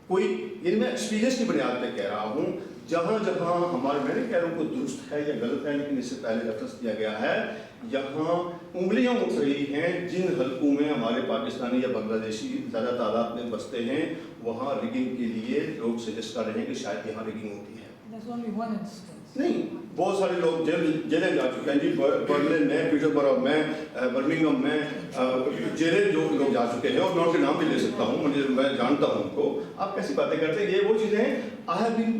कोई ये मैं experience की बुनियाद पे कह रहा हूँ। جہاں جہاں ہمارے میں نے کہہ رہا ہوں کوئی درست ہے یا غلط ہے لیکن اس سے پہلے ریفرنس دیا گیا ہے یہاں انگلیاں اٹھ رہی ہیں جن حلقوں میں ہمارے پاکستانی یا بنگلہ دیشی زیادہ تعداد میں بستے ہیں وہاں ریگنگ کے لیے لوگ سجیسٹ کر رہے ہیں کہ شاید یہاں ریگنگ ہوتی ہے. There's only one instance. نہیں بہت سارے لوگ جیلیں جا چکے ہیں جی برلن میں پیٹر برو میں برمنگم میں جیلیں جو لوگ جا چکے ہیں اور میں ان کے نام بھی لے سکتا ہوں میں جانتا ہوں ان کو. آپ کیسی باتیں کرتے ہیں یہ وہ چیزیں ہیں I have been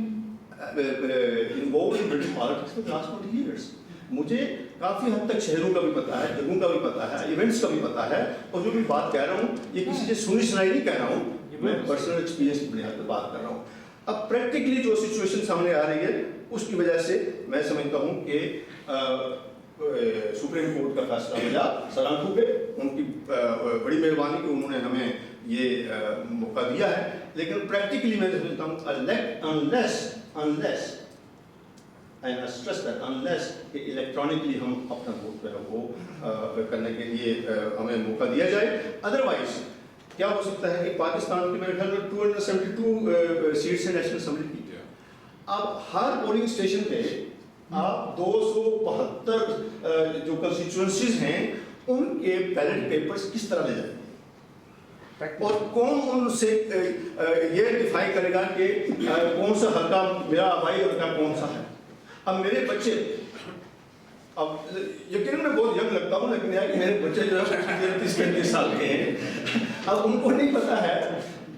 involved in British politics for the last 20 years. مجھے کافی حد تک شہروں کا بھی پتا ہے جگہوں کا بھی پتا ہے ایونٹس کا بھی پتا ہے اور جو بھی بات کہہ رہا ہوں یہ کسی سے سنی سنائی نہیں کہہ رہا ہوں میں پرسنل ایکسپیرینس کی بنیاد پر بات کر رہا ہوں. اب پریکٹیکلی جو سچویشن سامنے آ رہی ہے اس کی وجہ سے میں سمجھتا ہوں کہ سپریم کورٹ کا فیصلہ بجا سلامتوں پہ ان کی بڑی مہربانی کہ انہوں نے ہمیں یہ موقع دیا ہے لیکن پریکٹیکلی میں سمجھتا ہوں unless and I stress that unless کہ الیکٹرانکلی ہم اپنا ووٹ جو ہے وہ کرنے کے لیے ہمیں موقع دیا جائے ادروائز کیا ہو سکتا ہے کہ پاکستان کی میرے خیال میں 272 سیٹس ہیں نیشنل اسمبلی کی. اب ہر پولنگ اسٹیشن پہ آپ 272 جو کنسٹیچوئنسیز ہیں ان کے بیلٹ پیپرز کس طرح لے جائیں گے اور کون ان سے یہ ڈیفائی کرے گا کہ کون سا حلقہ میرا آبائی حلقہ کون سا ہے. اب میرے بچے اب یقیناً میں بہت ینگ لگتا ہوں لیکن یہ کہ میرے بچے جو ہے 30-35 سال کے ہیں اب ان کو نہیں پتا ہے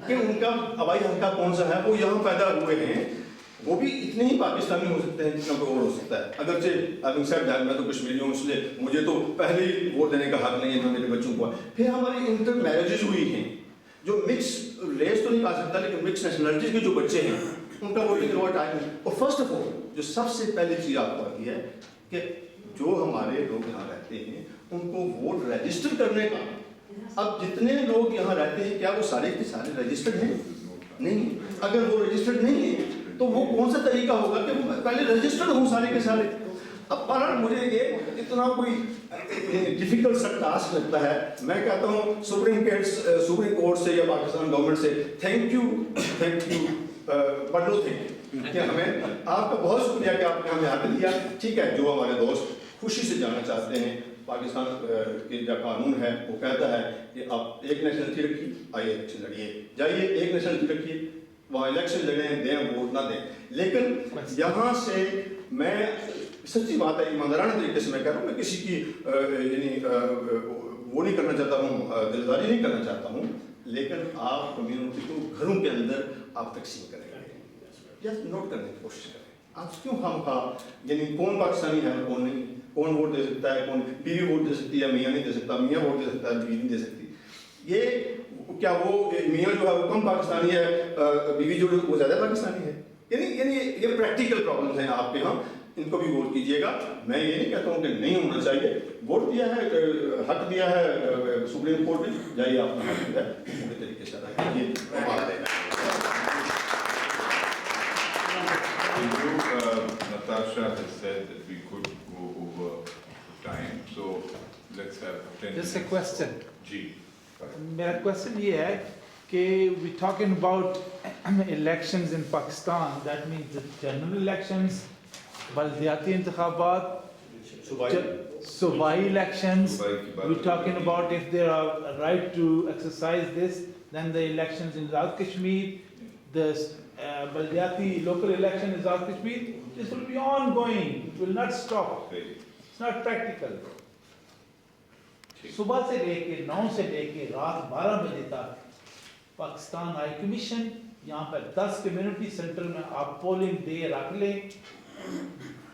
کہ ان کا آبائی حلقہ کون سا ہے. وہ یہاں پیدا ہوئے ہیں وہ بھی اتنے ہی پاکستانی ہو سکتے ہیں جتنا کوئی اور ہو سکتا ہے. اگرچہ صاحب میں تو کشمیری ہوں اس لیے مجھے تو پہلے ہی ووٹ دینے کا حق نہیں ہے نہ میرے بچوں کو. پھر ہماری انٹر میرجز ہوئی ہیں جو مکس ریس تو نہیں کہا سکتا لیکن مکس نیشنلٹیز کے جو بچے ہیں ان کا ووٹنگ رائٹ آئے ہیں. اور فرسٹ آف آل جو سب سے پہلی چیز آپ کو آتی ہے کہ جو ہمارے لوگ یہاں رہتے ہیں ان کو ووٹ رجسٹر کرنے کا اب جتنے لوگ یہاں رہتے ہیں کیا وہ سارے کے سارے رجسٹرڈ ہیں؟ نہیں. اگر وہ رجسٹرڈ نہیں ہیں تو وہ کون سا طریقہ ہوگا کہ وہ پہلے رجسٹرڈ ہوں سارے کے سارے. اب بہرحال مجھے یہ اتنا کوئی ڈیفیکلٹ سا ٹاسک لگتا ہے. میں کہتا ہوں سپریم کورٹ سے یا پاکستان گورنمنٹ سے thank you but no thank کہ ہمیں آپ کا بہت شکریہ کہ آپ نے ہمیں حق دیا. ٹھیک ہے جو ہمارے دوست خوشی سے جانا چاہتے ہیں پاکستان کے جو قانون ہے وہ کہتا ہے کہ آپ ایک نیشنلٹی رکھیے آئیے الیکشن لڑیے جائیے ایک نیشنلٹی رکھیے وہاں الیکشن لڑیں دیں ووٹ نہ دیں. لیکن یہاں سے میں سچی بات ہے ایماندارانہ طریقے سے میں کہہ رہا ہوں میں کسی کی یعنی وہ نہیں کرنا چاہتا ہوں دلداری نہیں کرنا چاہتا ہوں لیکن آپ کمیونٹی کو گھروں کے اندر آپ تقسیم کریں یا نوٹ کرنے کی کوشش کریں. آپ کیوں ہم یعنی کون پاکستانی ہے کون نہیں کون ووٹ دے سکتا ہے کون بیوی ووٹ دے سکتی ہے میاں نہیں دے سکتا میاں ووٹ دے سکتا ہے بیوی نہیں دے سکتی. یہ کیا وہ میاں جو ہے وہ کم پاکستانی ہے بیوی جو وہ زیادہ پاکستانی ہے. یعنی یہ پریکٹیکل پرابلمس ہیں آپ کے ہاں ان کو بھی ووٹ کیجیے گا. میں یہ نہیں کہتا ہوں کہ نہیں ہونا چاہیے. ووٹ دیا ہے حق دیا ہے سپریم کورٹ نے جائیے آپ کا حق ہے پورے طریقے سے ادا کیجیے. Natasha has said that we could go over time, so let's have 10 Just a question. Ji. My question here is that we're talking about elections in Pakistan. That means the general elections, baldiyati intikhabat, Subai elections. We're talking about if there are a right to exercise this, then the elections in South Kashmir, the baldiyati local election in South Kashmir, this will be ongoing. It will not stop. It's not practical. صبح سے لے کے 9 سے لے کے رات 12 بجے تک پاکستان ہائی کمیشن یہاں پر 10 کمیونٹی سینٹر میں آپ پولنگ ڈے رکھ لیں.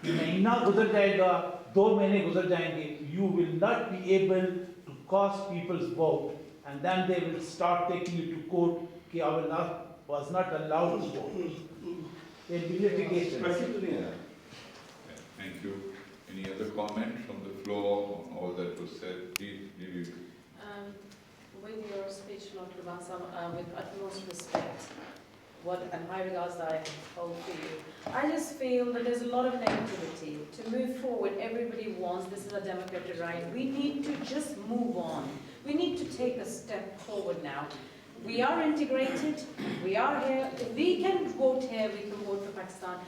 مہینہ گزر جائے گا 2 مہینے گزر جائیں گے. You will not be able to cast people's vote and then they will start taking you to court کہ was not allowed to vote. There will be litigation. Thank you. Any other comment from the floor on all that was said? Please. With your speech, Lord Kubansa, with utmost respect, and my regards that I hold for you, I just feel that there's a lot of negativity. To move forward, everybody wants, this is a democratic right. We need to just move on. We need to take a step forward now. We are integrated, we are here. If we can vote here, we can vote for Pakistan.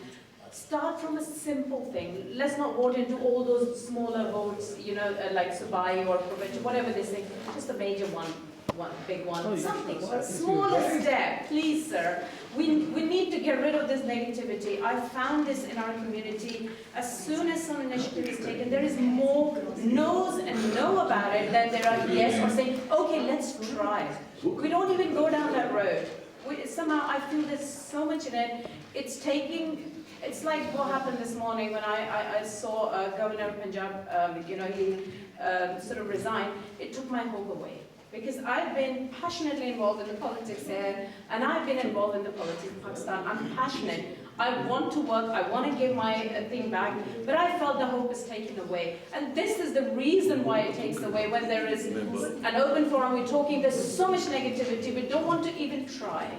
Start from a simple thing. Let's not vote into all those smaller votes, you know, like Subai or provincial, whatever they say. Just a major one big one, something, a smaller step, please, sir. We need to get rid of this negativity. I found this in our community. As soon as some initiative is taken, there is more no's and no about it than there are yes or saying, okay, let's try. We don't even go down that road. Somehow I feel there's so much in it. It's like what happened this morning when I saw Governor of Punjab, you know, he sort of resigned. It took my hope away. Because I've been passionately involved in the politics here, and I've been involved in the politics of Pakistan. I'm passionate. I want to work, I want to give my thing back, but I felt the hope is taken away. And this is the reason why it takes away. When there is an open forum, we're talking, there's so much negativity, we don't want to even try.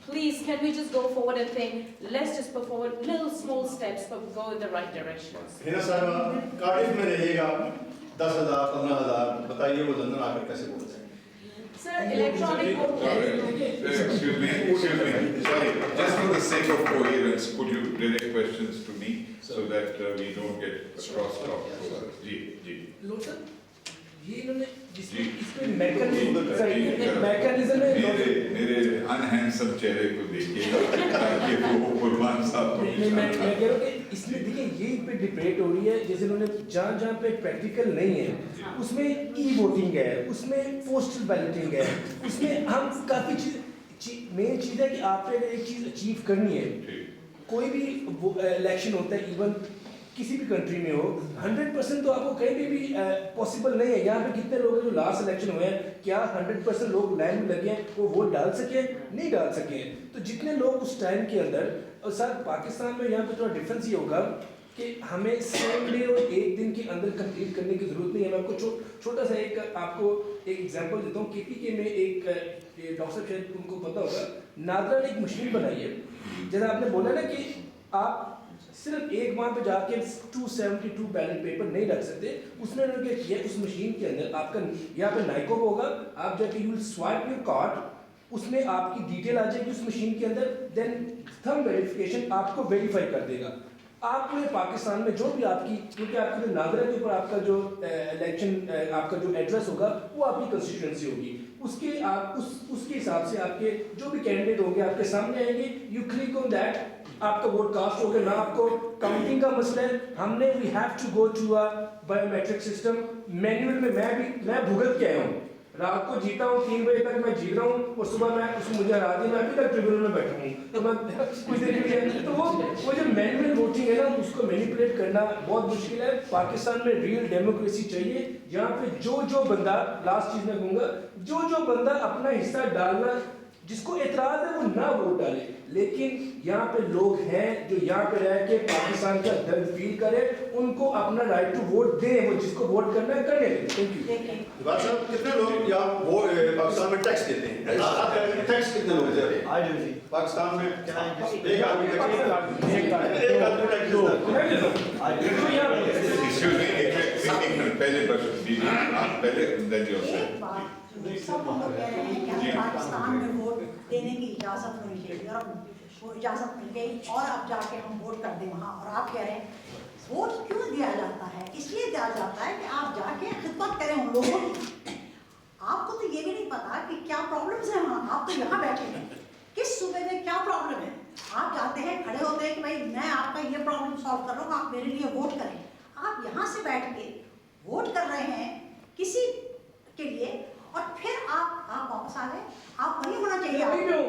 Please, can we just go forward and think, let's just put forward little small steps, but go in the right direction. Sir, electronic vote. Excuse me, sorry. Just for the sake of coherence, could you direct questions to me so that we don't get crossed off? जी. ये इन्होंने इसमें mechanism मेरे अनहैंडसम चेहरे को देखिएगा ताकि वो कुर्बान साहब को मैं कह रहा हूँ कि इसमें देखिए ये पे डिबेट हो रही है जैसे इन्होंने जहाँ पे प्रैक्टिकल नहीं है उसमें ई वोटिंग है, उसमें पोस्टल बैलेटिंग है, उसमें हम काफ़ी मेन चीज़ है कि आपने अगर एक चीज़ अचीव करनी है, कोई भी इलेक्शन होता है इवन किसी भी कंट्री में हो 100% तो आपको कहीं भी पॉसिबल नहीं है। यहाँ पे कितने लोग हैं जो लास्ट इलेक्शन हुए हैं, क्या 100% लोग लाइन में लगे हैं वो वोट डाल सके? नहीं डाल सके। तो जितने लोग उस टाइम के अंदर, और सर पाकिस्तान में यहाँ पे थोड़ा डिफरेंस ये होगा कि हमें सेम डे और एक दिन के अंदर कंप्लीट करने की जरूरत नहीं है। मैं आपको छोटा सा आपको एक एग्जांपल देता हूँ। केपीके में एक डॉक्टर शायद उनको पता होगा, नादरा ने एक मशीन बनाई है। जैसा आपने बोला ना कि आप सिर्फ एक वहाँ पे जाके 272 बैलेट पेपर नहीं रख सकते, उसने उन्होंने क्या किया, उस मशीन के अंदर आपका यहाँ पे नाइकोप होगा, आप जाके you will swipe your card, उसमें आपकी डिटेल आ जाएगी उस मशीन के अंदर, देन थंब वेरिफिकेशन आपको वेरीफाई कर देगा। आपने पाकिस्तान में जो भी आपकी, क्योंकि आपके जो नादरा के ऊपर आपका जो इलेक्शन आपका जो एड्रेस होगा वो आपकी कंस्टिट्यूएंसी होगी, उसके हिसाब से आपके जो भी कैंडिडेट होंगे आपके सामने आएंगे, यू क्लिक ऑन दैट, आपका वोट कास्ट हो गया ना। आपको काउंटिंग का मसला है, हमने we have to go to a biometric system. Manual में मैं भुगत के आया हूँ, रात को जीता हूँ 3 बजे तक मैं जीत रहा हूँ और सुबह मैं उसको मुझे हरा दी, मैं अभी तक ट्रिब्यूनल में बैठा हूँ। तो मैं कुछ देर के लिए तो वो जो मैनुअल वोटिंग है ना उसको मैनिपुलेट करना बहुत मुश्किल है। पाकिस्तान में रियल डेमोक्रेसी चाहिए जहाँ पे जो बंदा, लास्ट चीज मैं कहूँगा, जो बंदा अपना हिस्सा डालना, जिसको एतराज है वो ना वोट डाले, लेकिन यहाँ पे लोग हैं जो यहाँ पे रह के पाकिस्तान का दर्द फील करे, उनको अपना राइट टू वोट दे, वो जिसको वोट करना है करने दें। Thank you. साहब, कितने लोग यहाँ वो पाकिस्तान में टैक्स देते हैं? टैक्स कितने लोग देते हैं पाकिस्तान में? एक आदमी सब लोग कह रहे हैं कि हमें पाकिस्तान में वोट देने की इजाज़त होनी चाहिए और वो इजाज़त मिल गई और अब जाके हम वोट कर दें वहाँ। और आप कह रहे हैं वोट क्यों दिया जाता है? इसलिए दिया जाता है कि आप जाके खिदमत करें उन लोगों की। आपको तो ये भी नहीं पता कि क्या प्रॉब्लम्स हैं वहाँ। आप तो यहाँ बैठे हैं, किस सूबे में क्या प्रॉब्लम है, आप जाते हैं, खड़े होते हैं कि भाई मैं आपका ये प्रॉब्लम सॉल्व कर रहा हूँ, आप मेरे लिए वोट करें। आप यहाँ से बैठ के वोट कर रहे हैं किसी के लिए और फिर आप वापस आ गए। आप वही होना चाहिए।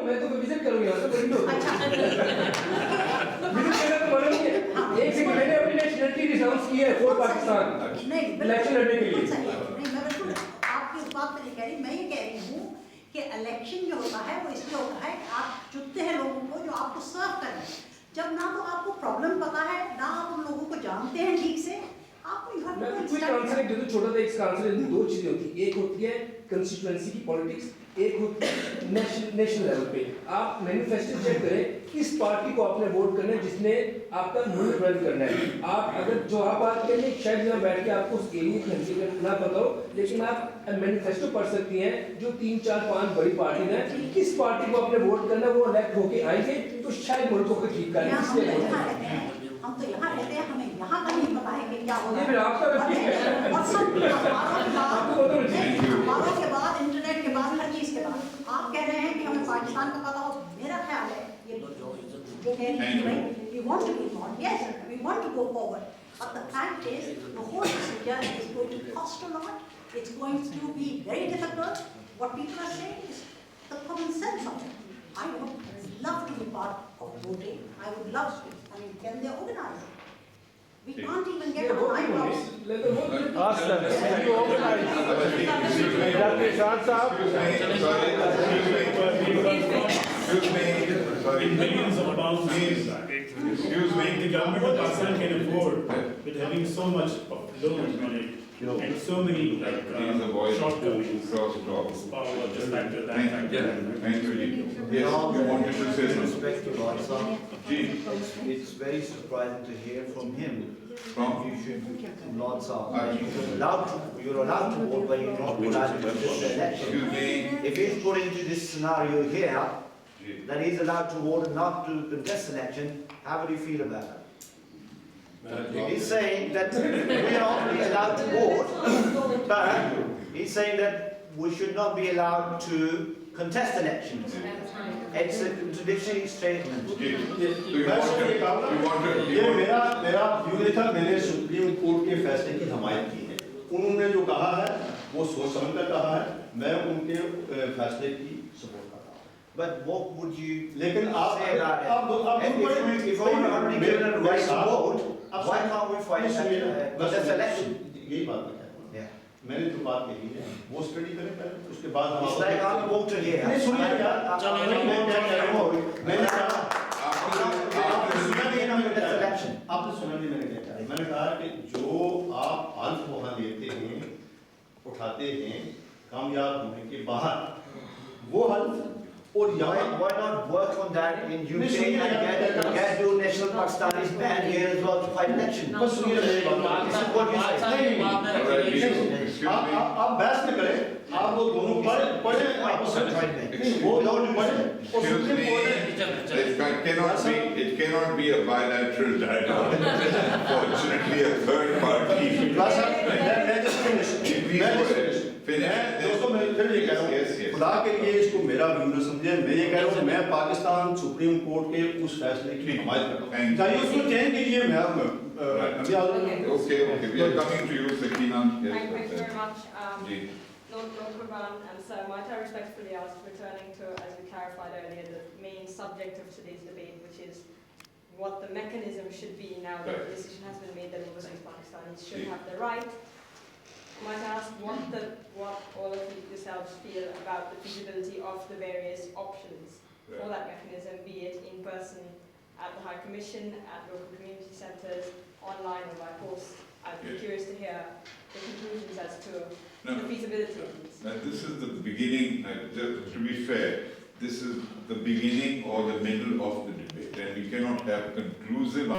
मैं तो विजिट करूंगा तो वही होगा। अच्छा विजिट करना तो मना नहीं है। एक सेकंड, मैंने अपनी नेशनलिटी रिनाउंस की है फॉर पाकिस्तान इलेक्शन लड़ने के लिए। नहीं, मैं बिल्कुल आपकी उस बात पे नहीं कह रही। मैं ये कह रही हूँ कि इलेक्शन जो होता है वो इसलिए होता है कि आप चुनते हैं लोगों को जो आपको सर्व करें। जब ना तो आपको प्रॉब्लम पता है, ना आप उन लोगों को जानते हैं ठीक से, मैं कोई आंसर एक दे दूं छोटा सा। एक आंसर दो चीजें होती है, एक होती है कंस्टिट्यूएंसी की पॉलिटिक्स, एक नेशनल लेवल पे आप मैनिफेस्टो चेक करें किस पार्टी को आपने वोट करना है जिसने आपका मुल्क रन करना है। आप अगर जो आप बात करेंगे शायद यहाँ बैठ के आपको उस एरिया की हकीकत ना पता हो, लेकिन आप मैनिफेस्टो पढ़ सकती हैं जो 3, 4, 5 बड़ी पार्टी हैं, किस पार्टी को आपने वोट करना है वो इलेक्ट होके आएंगे तो शायद मुल्क को ठीक करें। हम तो यहाँ रहते हैं, हमें यहाँ का नहीं पता है कि क्या हो रहा है। आपका अखबारों के बाद, इंटरनेट के बाद, हर चीज के बाद आप कह रहे हैं कि हमें पाकिस्तान का पता हो। मेरा ख्याल है ये जो कह रही है कि भाई we want to be involved, yes, we want to go forward, but the fact is the whole procedure is going to cost a lot. It's going to be very difficult. What people are saying is the common sense of it. I would love to be part of voting. I would love to. I mean, can they organize it? We can't even get our eyebrows. Awesome. Can you organize? In millions of pounds, excuse me, the government of Pakistan can afford with having so much of loan money and so many shortcomings. Power, just factor that. Thank you, Ji. Yes, you wanted to say something. It's very surprising to hear from him. From? You should, Lord Saab, you're allowed to vote, but you're not allowed to contest the election. Excuse me. If he's put into this scenario here, that he's allowed to vote and not to contest the election, how would you feel about that? He's saying that we are only allowed to vote, but he's saying that we should not be allowed to contest elections. It's a contradictory statement. ये मेरा view ये था, मैंने supreme court के फैसले की हिमायत की है। उन्होंने जो कहा है वो सोच समझ कर कहा है, मैं उनके फैसले की सपोर्ट करता हूँ। But what would you लेकिन आप say about it? If only given a right to vote, why can't we fight contest election? यही बात मैं कह रहा हूँ। मैंने जो बात कही है वो स्टडी करें पहले, उसके बाद हम It's like I'm a voter here. नहीं सुनिए यार, मैंने कहा आपने सुना नहीं मैंने क्या कहा। मैंने कहा कि जो आप हल्फ वहाँ लेते हैं, उठाते हैं कामयाब होने के बाद, वो हल्फ और why not work on that in UK and get your national Pakistanis band here as well to fight election? बस सुनिए मेरी बात। This is what you say. आप बहस न करें, आप वो दोनों पढ़े आपस में वो दोनों पढ़े और supreme court It cannot be a bilateral dialogue. Fortunately, a third party. दोस्तों मैं फिर ये कह रहा हूँ, खुदा के लिए इसको मेरा व्यू न समझे। मैं ये कह रहा हूँ, मैं पाकिस्तान सुप्रीम कोर्ट के उस फैसले की हिमायत करता हूँ। चाहिए उसको चेंज कीजिए। मैं Okay, we are coming to you, Sakina. Thank you very much. Lord Kurban and Sir, might I respectfully ask, returning to, as we clarified earlier, the main subject of today's debate, which is what the mechanism should be now that the decision has been made that overseas Pakistanis should have the right. Might I ask what all of yourselves feel about the feasibility of the various options for that mechanism, be it in person at the High Commission, at local community centres, online or by post? I'd be curious to hear the conclusions as to the feasibility of these. This is the beginning, to be fair, this is the beginning or the middle of the debate, and we cannot have conclusive